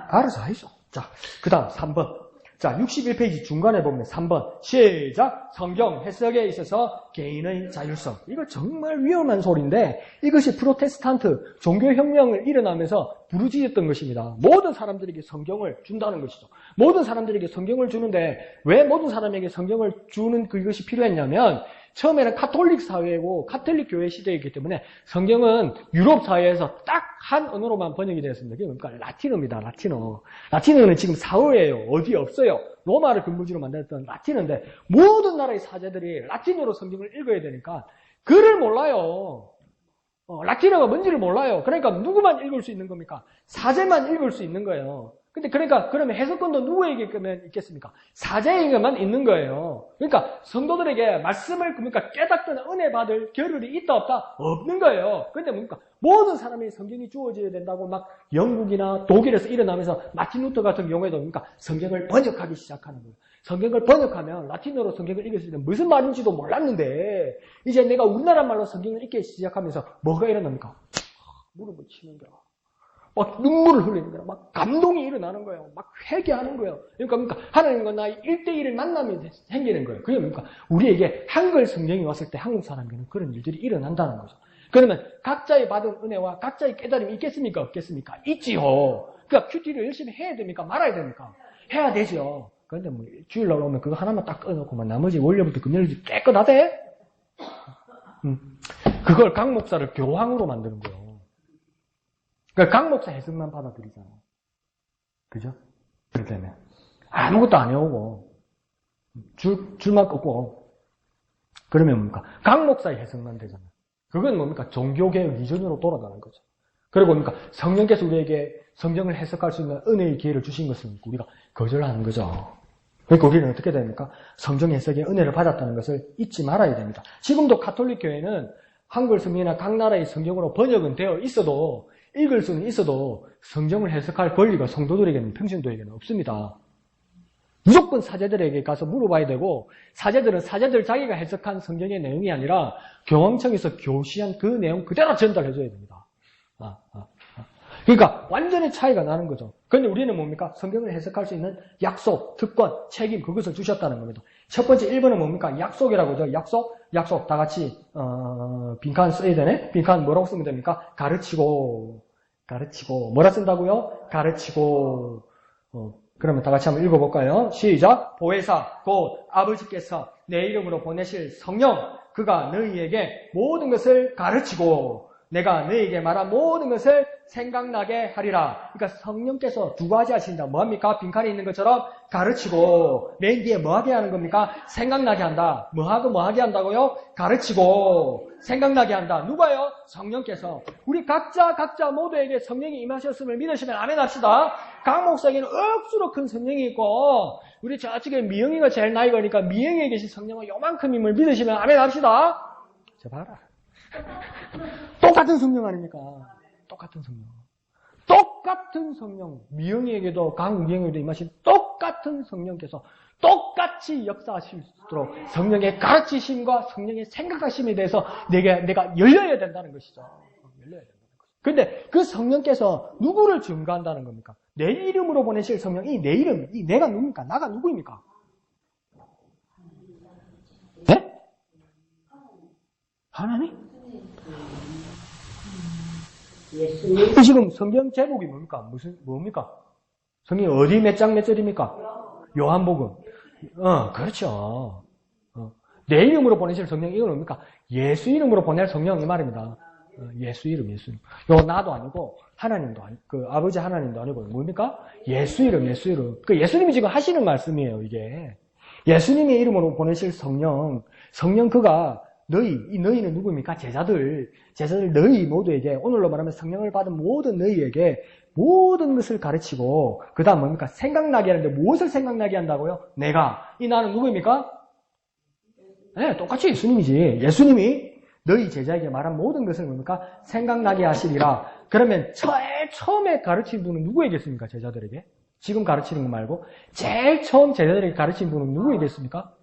Speaker 1: 알아서 하시죠. 자, 그 다음 3번. 자, 61페이지 중간에 보면 3번. 시작. 성경 해석에 있어서 개인의 자율성. 이거 정말 위험한 소리인데 이것이 프로테스탄트 종교혁명을 일어나면서 부르짖었던 것입니다. 모든 사람들에게 성경을 준다는 것이죠. 모든 사람들에게 성경을 주는데 왜 모든 사람에게 성경을 주는 그것이 필요했냐면 처음에는 카톨릭 사회고 카톨릭 교회 시대이기 때문에 성경은 유럽 사회에서 딱 한 언어로만 번역이 되었습니다. 그게 뭡니까? 라틴어입니다. 라틴어는 지금 사후예요. 어디 없어요. 로마를 근무지로 만들었던 라틴어인데 모든 나라의 사제들이 라틴어로 성경을 읽어야 되니까 글을 몰라요. 라틴어가 뭔지를 몰라요. 그러니까 누구만 읽을 수 있는 겁니까? 사제만 읽을 수 있는 거예요. 근데 그러면 해석권도 누구에게 있겠습니까? 사제에게만 있는 거예요. 그러니까 성도들에게 말씀을 깨닫거나 은혜 받을 겨를이 있다 없다? 없는 거예요. 근데 뭡니까? 모든 사람이 성경이 주어져야 된다고 막 영국이나 독일에서 일어나면서 마틴 루터 같은 경우에도 뭡니까? 성경을 번역하기 시작하는 거예요. 성경을 번역하면 라틴어로 성경을 읽을 수 있는 무슨 말인지도 몰랐는데 이제 내가 우리나라 말로 성경을 읽기 시작하면서 뭐가 일어납니까? 무릎을 치는 거야. 막 눈물을 흘리는 거예요. 막 감동이 일어나는 거예요. 막 회개하는 거예요. 그러니까 하나님과 나의 1대1의 만남이 생기는 거예요. 그게 뭡니까? 우리에게 한글 성령이 왔을 때 한국 사람에게는 그런 일들이 일어난다는 거죠. 그러면 각자의 받은 은혜와 각자의 깨달음이 있겠습니까? 없겠습니까? 있지요. 그러니까 큐티를 열심히 해야 됩니까? 말아야 됩니까? 해야 되죠. 그런데 뭐 주일날 오면 그거 하나만 딱 꺼놓고 나머지 월요일부터 금요일까지 깨끗하대? 그걸 강 목사를 교황으로 만드는 거예요. 그러니까 강 목사 해석만 받아들이잖아. 그죠? 그렇다면 아무것도 안 해오고 줄만 꺾고 그러면 뭡니까? 강 목사의 해석만 되잖아. 그건 뭡니까? 종교개혁 이전으로 돌아가는 거죠. 그리고 뭡니까? 성령께서 우리에게 성경을 해석할 수 있는 은혜의 기회를 주신 것을 우리가 거절하는 거죠. 그러니까 우리는 어떻게 됩니까? 성경 해석의 은혜를 받았다는 것을 잊지 말아야 됩니다. 지금도 가톨릭 교회는 한글 성경이나 각 나라의 성경으로 번역은 되어 있어도 읽을 수는 있어도 성경을 해석할 권리가 성도들에게는 평신도에게는 없습니다. 무조건 사제들에게 가서 물어봐야 되고 사제들은 사제들 자기가 해석한 성경의 내용이 아니라 교황청에서 교시한 그 내용 그대로 전달해줘야 됩니다. 그러니까 완전히 차이가 나는 거죠. 그런데 우리는 뭡니까? 성경을 해석할 수 있는 약속, 특권, 책임 그것을 주셨다는 겁니다. 첫 번째 1번은 뭡니까? 약속이라고 하죠. 약속 다 같이 빈칸 써야 되네? 빈칸 뭐라고 쓰면 됩니까? 가르치고 뭐라 쓴다고요? 가르치고 그러면 다 같이 한번 읽어볼까요? 시작! 보혜사 곧 아버지께서 내 이름으로 보내실 성령 그가 너희에게 모든 것을 가르치고 내가 너희에게 말한 모든 것을 생각나게 하리라. 그러니까 성령께서 두 가지 하신다. 뭐합니까? 빈칸에 있는 것처럼 가르치고 맨 뒤에 뭐하게 하는 겁니까? 생각나게 한다. 뭐하게 한다고요? 가르치고 생각나게 한다. 누가요? 성령께서. 우리 각자 모두에게 성령이 임하셨음을 믿으시면 아멘 합시다. 강 목사에게는 억수로 큰 성령이 있고 우리 저쪽에 미영이가 제일 나이가 어리니까 미영이에 계신 성령은 요만큼임을 믿으시면 아멘 합시다. 저 봐라. 똑같은 성령 아닙니까? 똑같은 성령. 미영이에게도 강우경에게도 임하신 똑같은 성령께서 똑같이 역사하실수록 성령의 가르치심과 성령의 생각하심에 대해서 내가 열려야 된다는 것이죠. 열려야 된다는 것이죠. 근데 그 성령께서 누구를 증거한다는 겁니까? 내 이름으로 보내실 성령, 이 내 이름, 이 내가 누굽니까? 나가 누구입니까? 네? 하나님? 지금 성경 제목이 뭡니까? 뭡니까? 성경이 어디 몇 장 몇 절입니까? 요한복음. 그렇죠. 내 이름으로 보내실 성령, 이건 뭡니까? 예수 이름으로 보낼 성령, 이 말입니다. 예수 이름. 요 나도 아니고, 하나님도 아니고, 그 아버지 하나님도 아니고, 뭡니까? 예수 이름. 그 예수님이 지금 하시는 말씀이에요, 이게. 예수님의 이름으로 보내실 성령 그가 너희는 누구입니까? 제자들 너희 모두에게 오늘로 말하면 성령을 받은 모든 너희에게 모든 것을 가르치고 그 다음 뭡니까? 생각나게 하는데 무엇을 생각나게 한다고요? 이 나는 누구입니까? 네, 똑같이 예수님이지. 예수님이 너희 제자에게 말한 모든 것을 뭡니까? 생각나게 하시리라. 그러면 제일 처음에 가르친 분은 누구이겠습니까? 제자들에게? 지금 가르치는 거 말고 제일 처음 제자들에게 가르친 분은 누구이겠습니까?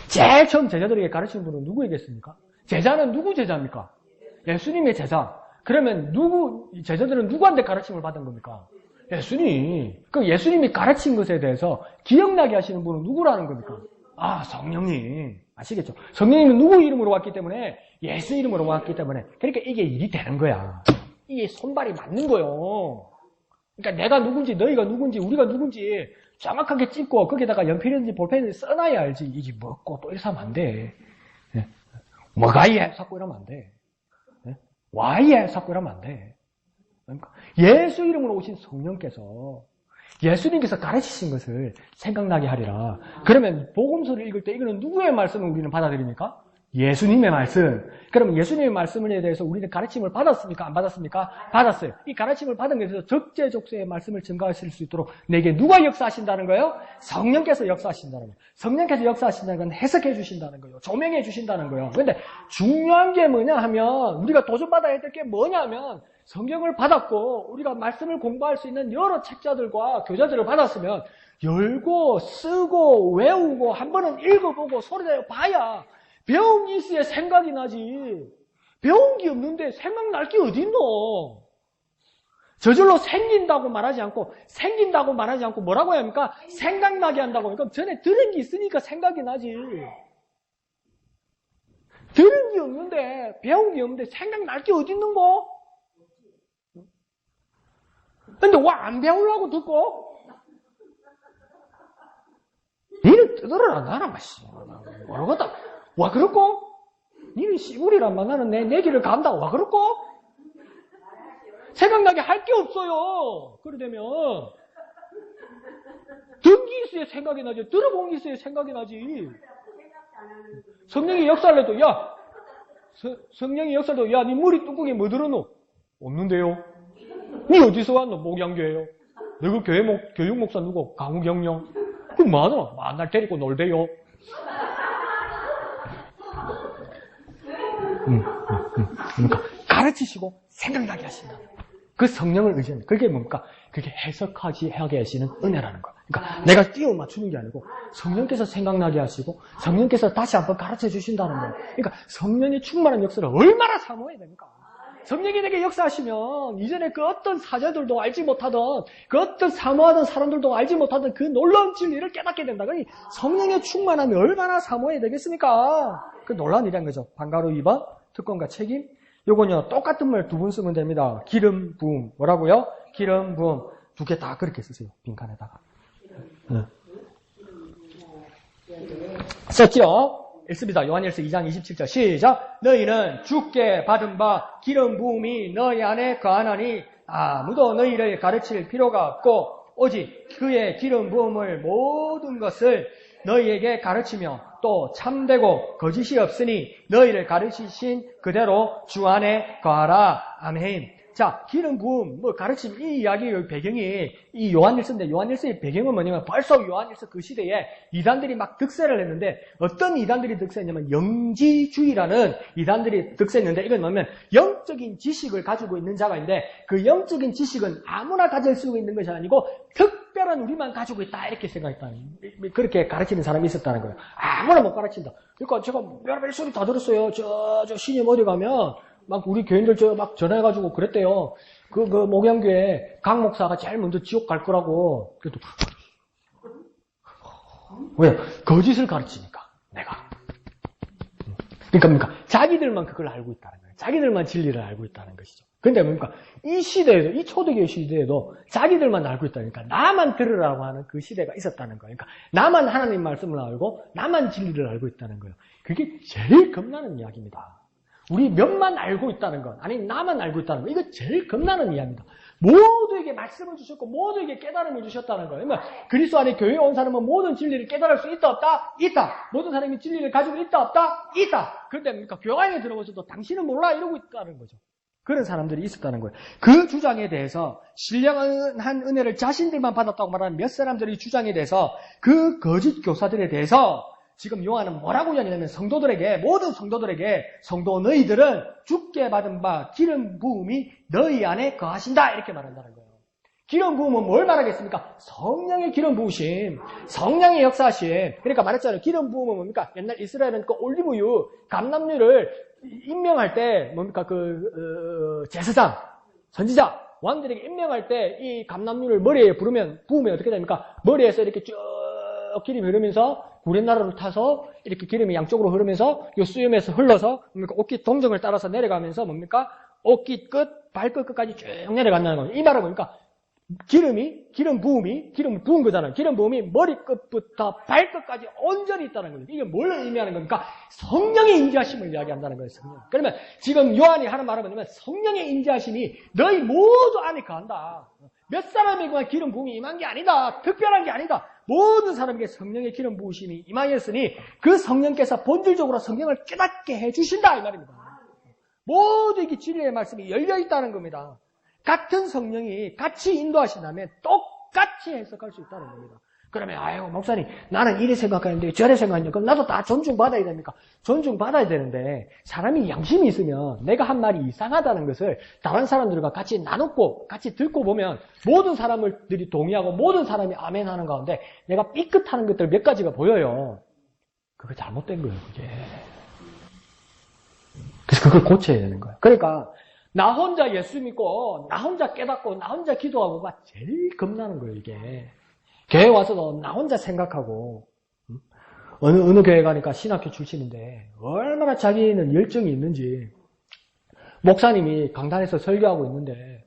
Speaker 1: 제일 처음 제자들에게 가르치는 분은 누구이겠습니까? 제자는 누구 제자입니까? 예수님의 제자. 그러면 제자들은 누구한테 가르침을 받은 겁니까? 예수님. 그럼 예수님이 가르친 것에 대해서 기억나게 하시는 분은 누구라는 겁니까? 성령님. 아시겠죠? 성령님은 누구 이름으로 왔기 때문에 예수 이름으로 왔기 때문에 그러니까 이게 일이 되는 거야. 이게 손발이 맞는 거예요. 그러니까 내가 누군지 너희가 누군지 우리가 누군지 정확하게 찍고 거기다가 연필이든지 볼펜을 써놔야 알지. 이게 뭐고 또 이렇게 하면 안 돼. 뭐가이에 자꾸 이러면 안 돼. 와이에 자꾸 이러면 안 돼. 그러니까 예수 이름으로 오신 성령께서 예수님께서 가르치신 것을 생각나게 하리라. 그러면 복음서를 읽을 때 이거는 누구의 말씀을 우리는 받아들입니까? 예수님의 말씀. 그러면 예수님의 말씀에 대해서 우리는 가르침을 받았습니까? 안 받았습니까? 받았어요. 이 가르침을 받은 것에서 적재적소의 말씀을 증가하실 수 있도록 내게 누가 역사하신다는 거예요? 성령께서 역사하신다는 거예요. 성령께서 역사하신다는 건 해석해 주신다는 거예요. 조명해 주신다는 거예요. 그런데 중요한 게 뭐냐 하면 우리가 도전받아야 될 게 뭐냐 하면 성경을 받았고 우리가 말씀을 공부할 수 있는 여러 책자들과 교재들을 받았으면 열고 쓰고 외우고 한 번은 읽어보고 소리내어 봐야 배운 게 있어야 생각이 나지. 배운 게 없는데 생각날 게 어딨노? 저절로 생긴다고 말하지 않고 뭐라고 해야 합니까? 생각나게 한다고. 그러니까 전에 들은 게 있으니까 생각이 나지. 들은 게 없는데, 배운 게 없는데 생각날 게 어디 있는 거? 근데 왜 안 배우려고 듣고? 니는 뜨더라 나라 마씨. 모르겠다. 와 그렇고? 니는 시골이란 만나는 내 길을 간다고 와 그렇고? 생각나게 할 게 없어요. 그러되면 듣기 있어야 생각이 나지. 들어본 게 있어야 생각이 나지. 성령이 역사를 해도 성령이 역사를 해도 니 머리 뚜껑에 뭐 들어노? 없는데요. 니 어디서 왔노? 목양교회요. 내가 교육 목사 누구? 강우경요. 그 많아. 만날 데리고 놀대요. 그러니까 가르치시고 생각나게 하신다. 그 성령을 의지한다. 그게 뭡니까? 그게 해석하게 하시는 은혜라는 거야. 그러니까 내가 띄워 맞추는 게 아니고 성령께서 생각나게 하시고 성령께서 다시 한번 가르쳐 주신다는 거예요. 그러니까 성령의 충만한 역사를 얼마나 사모해야 됩니까? 성령이 내게 역사하시면 이전에 그 어떤 사제들도 알지 못하던 그 어떤 사모하던 사람들도 알지 못하던 그 놀라운 진리를 깨닫게 된다. 그러니 성령의 충만함이 얼마나 사모해야 되겠습니까? 그 놀라운 일이란 거죠. 방과후 2번 특권과 책임. 요건요 똑같은 말 두 번 쓰면 됩니다. 기름 부음. 뭐라고요? 기름 부음. 두 개 다 그렇게 쓰세요. 빈칸에다가. 네. 썼죠? 읽습니다. 요한일서 2장 27절 시작. 너희는 주께 받은 바 기름 부음이 너희 안에 거하나니 아무도 너희를 가르칠 필요가 없고 오직 그의 기름 부음을 모든 것을 너희에게 가르치며 또 참되고 거짓이 없으니 너희를 가르치신 그대로 주 안에 거하라. 아멘. 자, 기름 부음, 가르침, 이 이야기의 배경이 이 요한일서인데, 요한일서의 배경은 뭐냐면 벌써 요한일서 그 시대에 이단들이 막 득세를 했는데, 어떤 이단들이 득세했냐면 영지주의라는 이단들이 득세했는데, 이건 뭐냐면 영적인 지식을 가지고 있는 자가 있는데, 그 영적인 지식은 아무나 가질 수 있는 것이 아니고, 특별한 우리만 가지고 있다, 이렇게 생각했다는, 그렇게 가르치는 사람이 있었다는 거예요. 아무나 못 가르친다. 그러니까 제가 여러 소리 다 들었어요. 저 신임 어디 가면, 막 우리 교인들 막 전화해가지고 그랬대요. 그 목양교회 강 목사가 제일 먼저 지옥 갈 거라고. 그래도 왜? 거짓을 가르치니까 내가. 그러니까 자기들만 그걸 알고 있다는 거예요. 자기들만 진리를 알고 있다는 것이죠. 근데 뭡니까? 이 시대에도, 이 초대교회 시대에도 자기들만 알고 있다니까 나만 들으라고 하는 그 시대가 있었다는 거예요. 그러니까 나만 하나님 말씀을 알고 나만 진리를 알고 있다는 거예요. 그게 제일 겁나는 이야기입니다. 우리 몇만 알고 있다는 것, 아니 나만 알고 있다는 것, 이거 제일 겁나는 이야기입니다. 모두에게 말씀을 주셨고 모두에게 깨달음을 주셨다는 거예요. 그러니까 그리스도 안에 교회에 온 사람은 모든 진리를 깨달을 수 있다 없다? 있다. 모든 사람이 진리를 가지고 있다 없다? 있다. 그런데 그러니까 교회 들어가서도 당신은 몰라 이러고 있다는 거죠. 그런 사람들이 있었다는 거예요. 그 주장에 대해서 신령한 은혜를 자신들만 받았다고 말하는 몇 사람들의 주장에 대해서 그 거짓 교사들에 대해서 지금 요한은 뭐라고 이야기하냐면 성도들에게, 모든 성도들에게 성도 너희들은 주께 받은 바 기름 부음이 너희 안에 거하신다 이렇게 말한다는 거예요. 기름 부음은 뭘 말하겠습니까? 성령의 기름 부으심, 성령의 역사하심. 그러니까 말했잖아요. 기름 부음은 뭡니까? 옛날 이스라엘은 그 올리브유, 감람유를 임명할 때 뭡니까? 제사장, 선지자, 왕들에게 임명할 때 이 감람유를 머리에 부으면 어떻게 됩니까? 머리에서 이렇게 쭉 기름이 흐르면서 구렛나루를 타서 이렇게 기름이 양쪽으로 흐르면서 요 수염에서 흘러서 뭡니까? 옷깃 동정을 따라서 내려가면서 뭡니까? 옷깃 끝, 발끝 끝까지 쭉 내려간다는 겁니다. 이 말은 뭡니까? 기름 부은 거잖아요. 기름 부음이 머리끝부터 발끝까지 온전히 있다는 거예요. 이게 뭘 의미하는 겁니까? 성령의 인자하심을 이야기한다는 거예요. 성령. 그러면 지금 요한이 하는 말은 뭐냐면 성령의 인자하심이 너희 모두 안에 거한다. 몇 사람에게만 기름 부음이 임한 게 아니다. 특별한 게 아니다. 모든 사람에게 성령의 기름 부으심이 임하였으니 그 성령께서 본질적으로 성령을 깨닫게 해주신다 이 말입니다. 모두에게 진리의 말씀이 열려있다는 겁니다. 같은 성령이 같이 인도하신다면 똑같이 해석할 수 있다는 겁니다. 그러면 아유 목사님 나는 이래 생각하는데 저래 생각하는데 그럼 나도 다 존중받아야 됩니까? 존중받아야 되는데 사람이 양심이 있으면 내가 한 말이 이상하다는 것을 다른 사람들과 같이 나누고 같이 듣고 보면 모든 사람들이 동의하고 모든 사람이 아멘 하는 가운데 내가 삐끗하는 것들 몇 가지가 보여요. 그거 잘못된 거예요. 그게. 그래서 그걸 고쳐야 되는 거예요. 그러니까 나 혼자 예수 믿고, 나 혼자 깨닫고, 나 혼자 기도하고가 제일 겁나는 거예요, 이게. 교회 와서도 나 혼자 생각하고, 어느 교회 가니까 신학교 출신인데, 얼마나 자기는 열정이 있는지, 목사님이 강단에서 설교하고 있는데,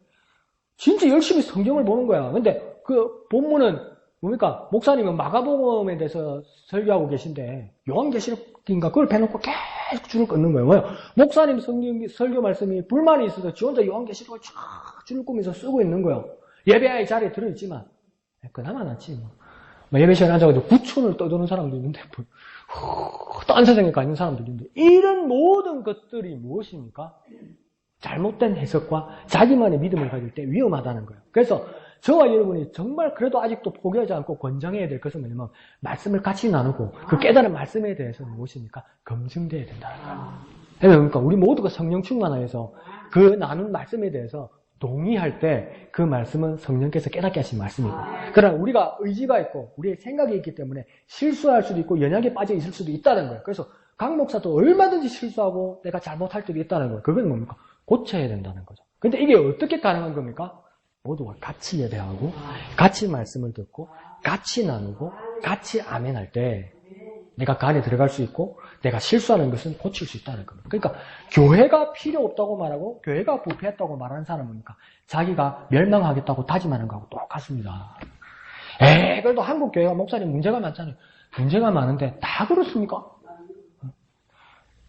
Speaker 1: 진짜 열심히 성경을 보는 거야. 근데 그 본문은 뭡니까? 목사님은 마가복음에 대해서 설교하고 계신데, 요한계시록인가 그걸 빼놓고 계속 줄을 끊는 거예요. 뭐요? 목사님 설교 말씀이 불만이 있어서 지 혼자 요한계시록을 쫙 줄을 꾸면서 쓰고 있는 거예요. 예배의 자리에 들어있지만, 그나마 낫지, 뭐. 예배 시간에 앉아가지고 구촌을 떠드는 사람도 있는데, 딴 세상에 가 있는 사람도 있는데, 이런 모든 것들이 무엇입니까? 잘못된 해석과 자기만의 믿음을 가질 때 위험하다는 거예요. 그래서 저와 여러분이 정말 그래도 아직도 포기하지 않고 권장해야 될 것은 뭐냐면 말씀을 같이 나누고 그 깨달은 말씀에 대해서 무엇입니까? 검증돼야 된다는 거예요. 그러니까 우리 모두가 성령 충만하여서 그 나눈 말씀에 대해서 동의할 때 그 말씀은 성령께서 깨닫게 하신 말씀이고, 그러나 우리가 의지가 있고 우리의 생각이 있기 때문에 실수할 수도 있고 연약에 빠져 있을 수도 있다는 거예요. 그래서 강 목사도 얼마든지 실수하고 내가 잘못할 때도 있다는 거예요. 그건 뭡니까? 고쳐야 된다는 거죠. 근데 이게 어떻게 가능한 겁니까? 모두가 같이 예배하고 같이 말씀을 듣고 같이 나누고 같이 아멘할 때 내가 그 안에 들어갈 수 있고 내가 실수하는 것은 고칠 수 있다는 겁니다. 그러니까 교회가 필요 없다고 말하고 교회가 부패했다고 말하는 사람은 뭡니까? 자기가 멸망하겠다고 다짐하는 거하고 똑같습니다. 그래도 한국 교회가 목사님 문제가 많잖아요. 문제가 많은데 다 그렇습니까?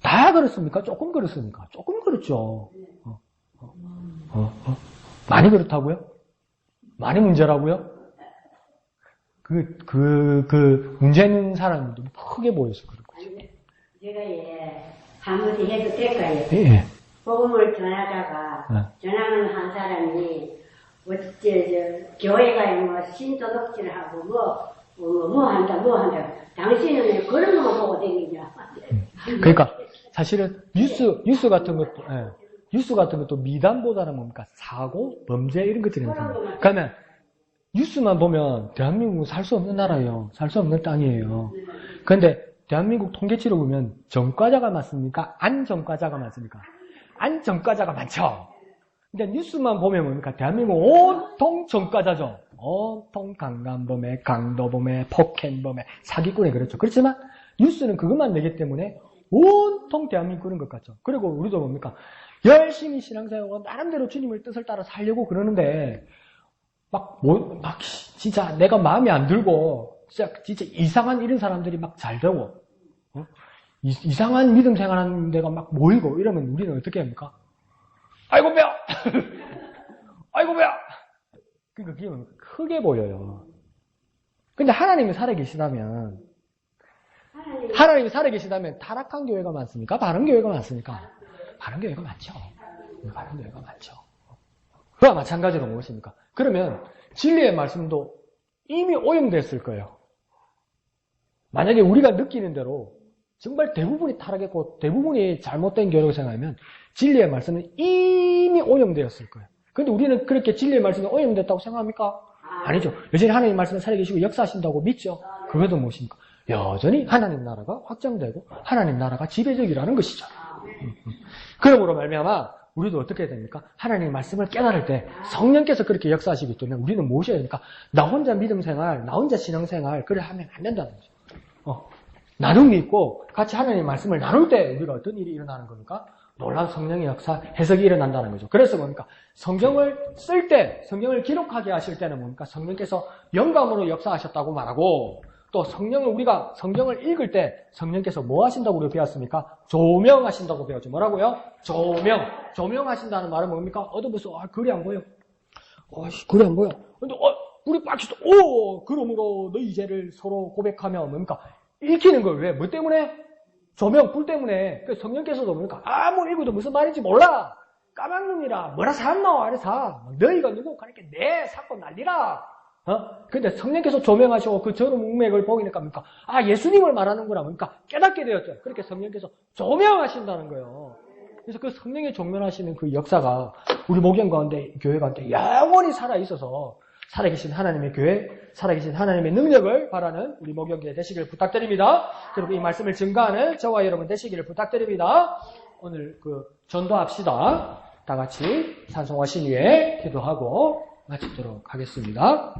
Speaker 1: 다 그렇습니까? 조금 그렇습니까? 조금 그렇죠. 많이 그렇다고요? 많이 문제라고요? 문제 있는 사람들이 크게 보여서 그런 거죠.
Speaker 2: 제가 한마디 해도 될까요?
Speaker 1: 예.
Speaker 2: 복음을 전하다가, 전하는 한 사람이, 교회가 뭐, 신도덕질하고, 뭐 한다. 당신은 왜 그런 것만 보고 다니냐.
Speaker 1: 그러니까, 사실은, 뉴스 같은 것도 미담보다는 뭡니까? 사고, 범죄, 이런 것들이 나타나요. 그러면, 뉴스만 보면, 대한민국은 살 수 없는 나라예요. 살 수 없는 땅이에요. 그런데, 대한민국 통계치를 보면, 전과자가 많습니까? 안전과자가 많습니까? 안전과자가 많죠? 근데 뉴스만 보면 뭡니까? 대한민국 온통 전과자죠. 온통 강간범에, 강도범에, 폭행범에, 사기꾼에 그렇죠. 그렇지만, 뉴스는 그것만 내기 때문에, 온통 대한민국 그런 것 같죠. 그리고 우리도 뭡니까? 열심히 신앙생활하고 나름대로 주님의 뜻을 따라 살려고 그러는데 진짜 내가 마음에 안 들고 진짜 이상한 이런 사람들이 막 잘 되고 이상한 믿음 생활하는 데가 막 모이고 이러면 우리는 어떻게 합니까? 아이고 배야! 아이고 배야! 그러니까 그게 크게 보여요. 근데 하나님이 살아계시다면 타락한 교회가 많습니까? 바른 교회가 많습니까? 바른 교회가 많죠. 바른 교회가 많죠. 그와 마찬가지로 무엇입니까? 그러면 진리의 말씀도 이미 오염됐을 거예요. 만약에 우리가 느끼는 대로 정말 대부분이 타락했고 대부분이 잘못된 교회라고 생각하면 진리의 말씀은 이미 오염되었을 거예요. 그런데 우리는 그렇게 진리의 말씀이 오염됐다고 생각합니까? 아니죠. 여전히 하나님 말씀을 살아계시고 역사하신다고 믿죠. 그것도 무엇입니까? 여전히 하나님 나라가 확장되고 하나님 나라가 지배적이라는 것이죠. 그러므로 말미암아 우리도 어떻게 해야 됩니까? 하나님의 말씀을 깨달을 때 성령께서 그렇게 역사하시기 때문에 우리는 무엇이 해야 됩니까? 나 혼자 믿음 생활, 나 혼자 신앙 생활 그래 하면 안 된다는 거죠. 나눔이 있고 같이 하나님의 말씀을 나눌 때 우리가 어떤 일이 일어나는 겁니까? 놀라운 성령의 역사, 해석이 일어난다는 거죠. 그래서 뭡니까? 성경을 쓸 때, 성경을 기록하게 하실 때는 뭡니까? 성령께서 영감으로 역사하셨다고 말하고 또 우리가 성경을 읽을 때 성령께서 뭐 하신다고 우리가 배웠습니까? 조명하신다고 배웠죠. 뭐라고요? 조명하신다는 말은 뭡니까? 어두워서 글이 안 보여. 글이 안 보여. 근데 우리 빠지도 그러므로 너희 죄를 서로 고백하며 뭡니까? 읽히는 걸 왜? 뭐 때문에? 조명, 불 때문에. 그 성령께서도 뭡니까? 아무리 읽어도 무슨 말인지 몰라. 까막눈이라 뭐라 샀노? 아래사. 너희가 누구? 그러니까 내 사건 난리라. 근데 성령께서 조명하시고 그 저런 문맥을 보이니까 뭡니까? 예수님을 말하는구나. 뭡니까? 깨닫게 되었죠. 그렇게 성령께서 조명하신다는 거예요. 그래서 그 성령의 조명하시는 그 역사가 우리 목양 가운데, 교회 가운데 영원히 살아있어서 살아계신 하나님의 교회, 살아계신 하나님의 능력을 바라는 우리 목양교회 되시기를 부탁드립니다. 그리고 이 말씀을 증거하는 저와 여러분 되시기를 부탁드립니다. 오늘 전도합시다. 다 같이 찬송하신 후에 기도하고 마치도록 하겠습니다.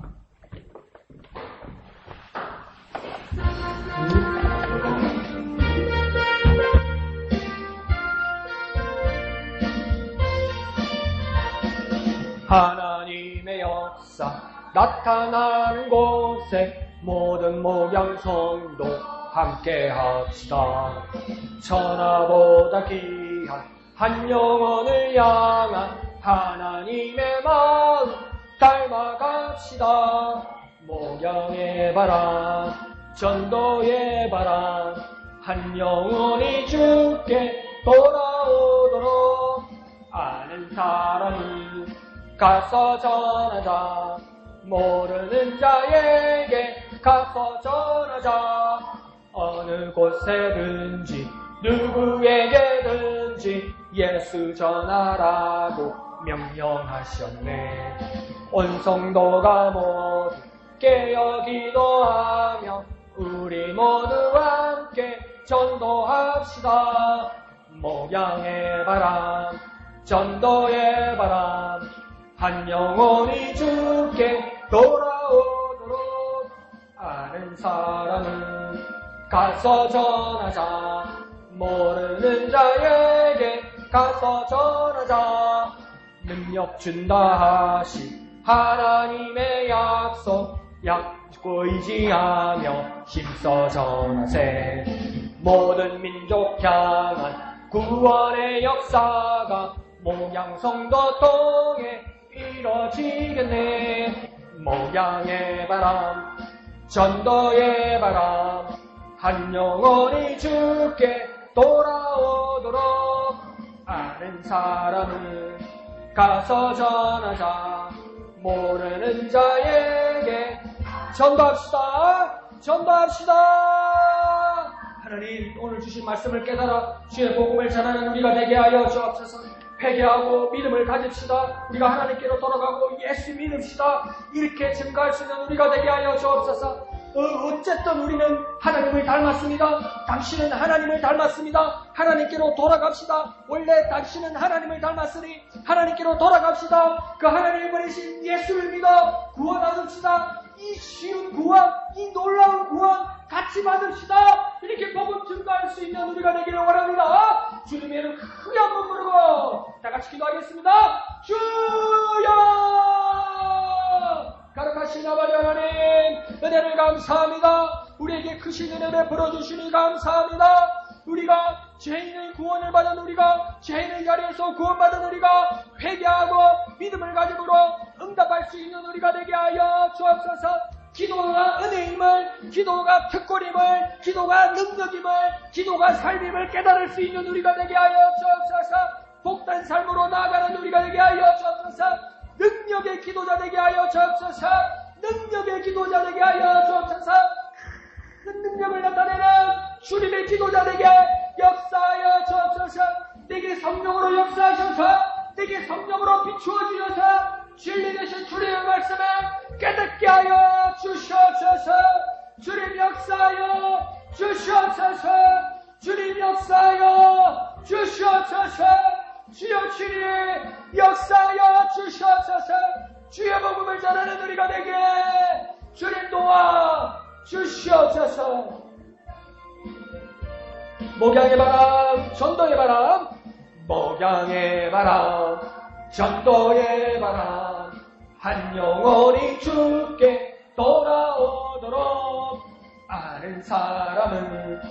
Speaker 1: 하나님의 역사 나타나는 곳에 모든 목양성도 함께 합시다. 천하보다 귀한 한 영혼을 향한 하나님의 마음 닮아갑시다. 목양의 바람, 전도의 바람, 한 영혼이 주께 돌아오도록 아는 사람이 가서 전하자. 모르는 자에게 가서 전하자. 어느 곳에든지 누구에게든지 예수 전하라고 명령하셨네. 온 성도가 모두 깨어 기도하며 우리 모두 함께 전도합시다. 목양의 바람, 전도의 바람, 한 영혼이 주께 돌아오도록 아는 사람은 가서 전하자. 모르는 자에게 가서 전하자. 능력 준다 하신 하나님의 약속 약고 의지하며 힘써 전하세. 모든 민족 향한 구원의 역사가 목양성도 통해 이뤄지겠네. 목양의 바람, 전도의 바람, 한 영혼이 주께 돌아오도록 아는 사람은 가서 전하자. 모르는 자에게 전도합시다. 전도합시다. 하나님, 오늘 주신 말씀을 깨달아 주의 복음을 전하는 우리가 되게 하여 주옵소서. 회개하고 믿음을 가집시다. 우리가 하나님께로 돌아가고 예수 믿읍시다. 이렇게 증가할 수 있는 우리가 되게 하여 주옵소서. 어쨌든 우리는 하나님을 닮았습니다. 당신은 하나님을 닮았습니다. 하나님께로 돌아갑시다. 원래 당신은 하나님을 닮았으니 하나님께로 돌아갑시다. 그 하나님을 보내신 예수를 믿어 구원 얻읍시다. 이 쉬운 구원, 이 놀라운 구원 같이 받읍시다. 이렇게 복음 증가할 수 있는 우리가 되기를 원합니다. 주님의 이름 크게 한번 부르고 다 같이 기도하겠습니다. 주여! 거룩하신 아버지 하나님, 은혜를 감사합니다. 우리에게 크신 은혜 베풀어 주시니 감사합니다. 우리가 죄인의 구원을 받은 우리가, 죄인의 자리에서 구원받은 우리가 회개하고 믿음을 가짐으로 응답할 수 있는 우리가 되게 하여 주옵소서. 기도가 은혜임을, 기도가 특권임을, 기도가 능력임을, 기도가 삶임을 깨달을 수 있는 우리가 되게 하여 주옵소서. 복된 삶으로 나아가는 우리가 되게 하여 주옵소서. 능력의 기도자 되게 하여 주옵소서. 능력의 기도자 되게 하여 주옵소서. 큰 능력을 나타내는 주님의 기도자 되게 역사하여 주옵소서. 내게 성령으로 역사하셔서 내게 성령으로 비추어 주셔서 진리 되신 주님의 말씀을 깨닫게 하여 주시옵소서. 주님 역사하여 주시옵소서. 주님 역사하여 주시옵소서. 주여 주님 역사하여 주시옵소서. 주의 복음을 전하는 우리가 되게 주님 도와 주시옵소서. 목양의 바람, 전도의 바람, 목양의 바람, 전도의 바람, 한 영혼이 주께 돌아오도록 아는 사람은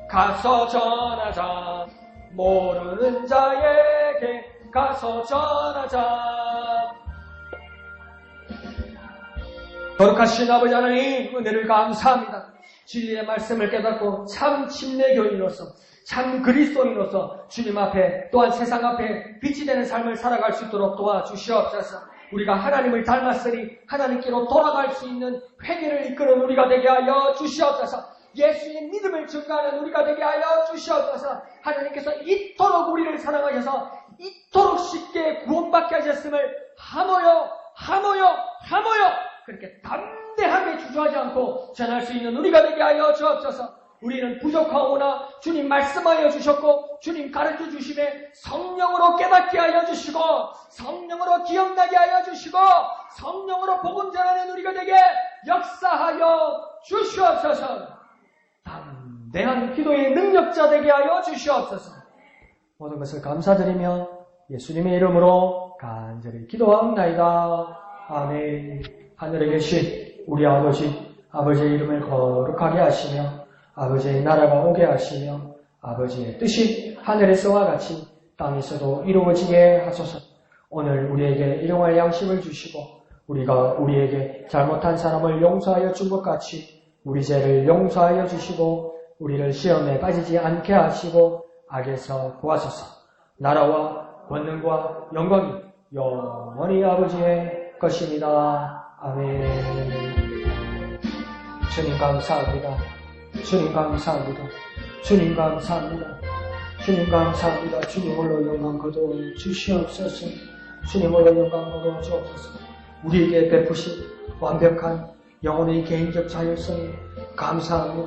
Speaker 1: 가서 전하자. 모르는 자에게 가서 전하자. 거룩하신 아버지 하나님, 은혜를 감사합니다. 진리의 말씀을 깨닫고 참 침례교인으로서, 참 그리스도인으로서 주님 앞에 또한 세상 앞에 빛이 되는 삶을 살아갈 수 있도록 도와주시옵소서. 우리가 하나님을 닮았으니 하나님께로 돌아갈 수 있는 회개를 이끄는 우리가 되게 하여 주시옵소서. 예수의 믿음을 증가하는 우리가 되게 하여 주시옵소서. 하나님께서 이토록 우리를 사랑하셔서 이토록 쉽게 구원받게 하셨음을 하모여 그렇게 담대하게 주저하지 않고 전할 수 있는 우리가 되게 하여 주옵소서. 우리는 부족하오나 주님 말씀하여 주셨고 주님 가르쳐 주심에 성령으로 깨닫게 하여 주시고 성령으로 기억나게 하여 주시고 성령으로 복음 전하는 우리가 되게 역사하여 주시옵소서. 담대한 기도의 능력자 되게 하여 주시옵소서. 모든 것을 감사드리며 예수님의 이름으로 간절히 기도하옵나이다. 아멘. 하늘에 계신 우리 아버지의 이름을 거룩하게 하시며 아버지의 나라가 오게 하시며 아버지의 뜻이 하늘에서와 같이 땅에서도 이루어지게 하소서. 오늘 우리에게 일용할 양식을 주시고 우리가 우리에게 잘못한 사람을 용서하여 준 것 같이 우리 죄를 용서하여 주시고 우리를 시험에 빠지지 않게 하시고 악에서 구하소서. 나라와 권능과 영광이 영원히 아버지의 것입니다. 아멘. 주님 감사합니다. 주님 감사합니다. 주님 감사합니다. 주님 감사합니다. 주님 홀로 영광 거둬 주시옵소서. 주님 홀로 영광 거둬 주옵소서. 우리에게 베푸신 완벽한 영혼의 개인적 자율성에 감사하며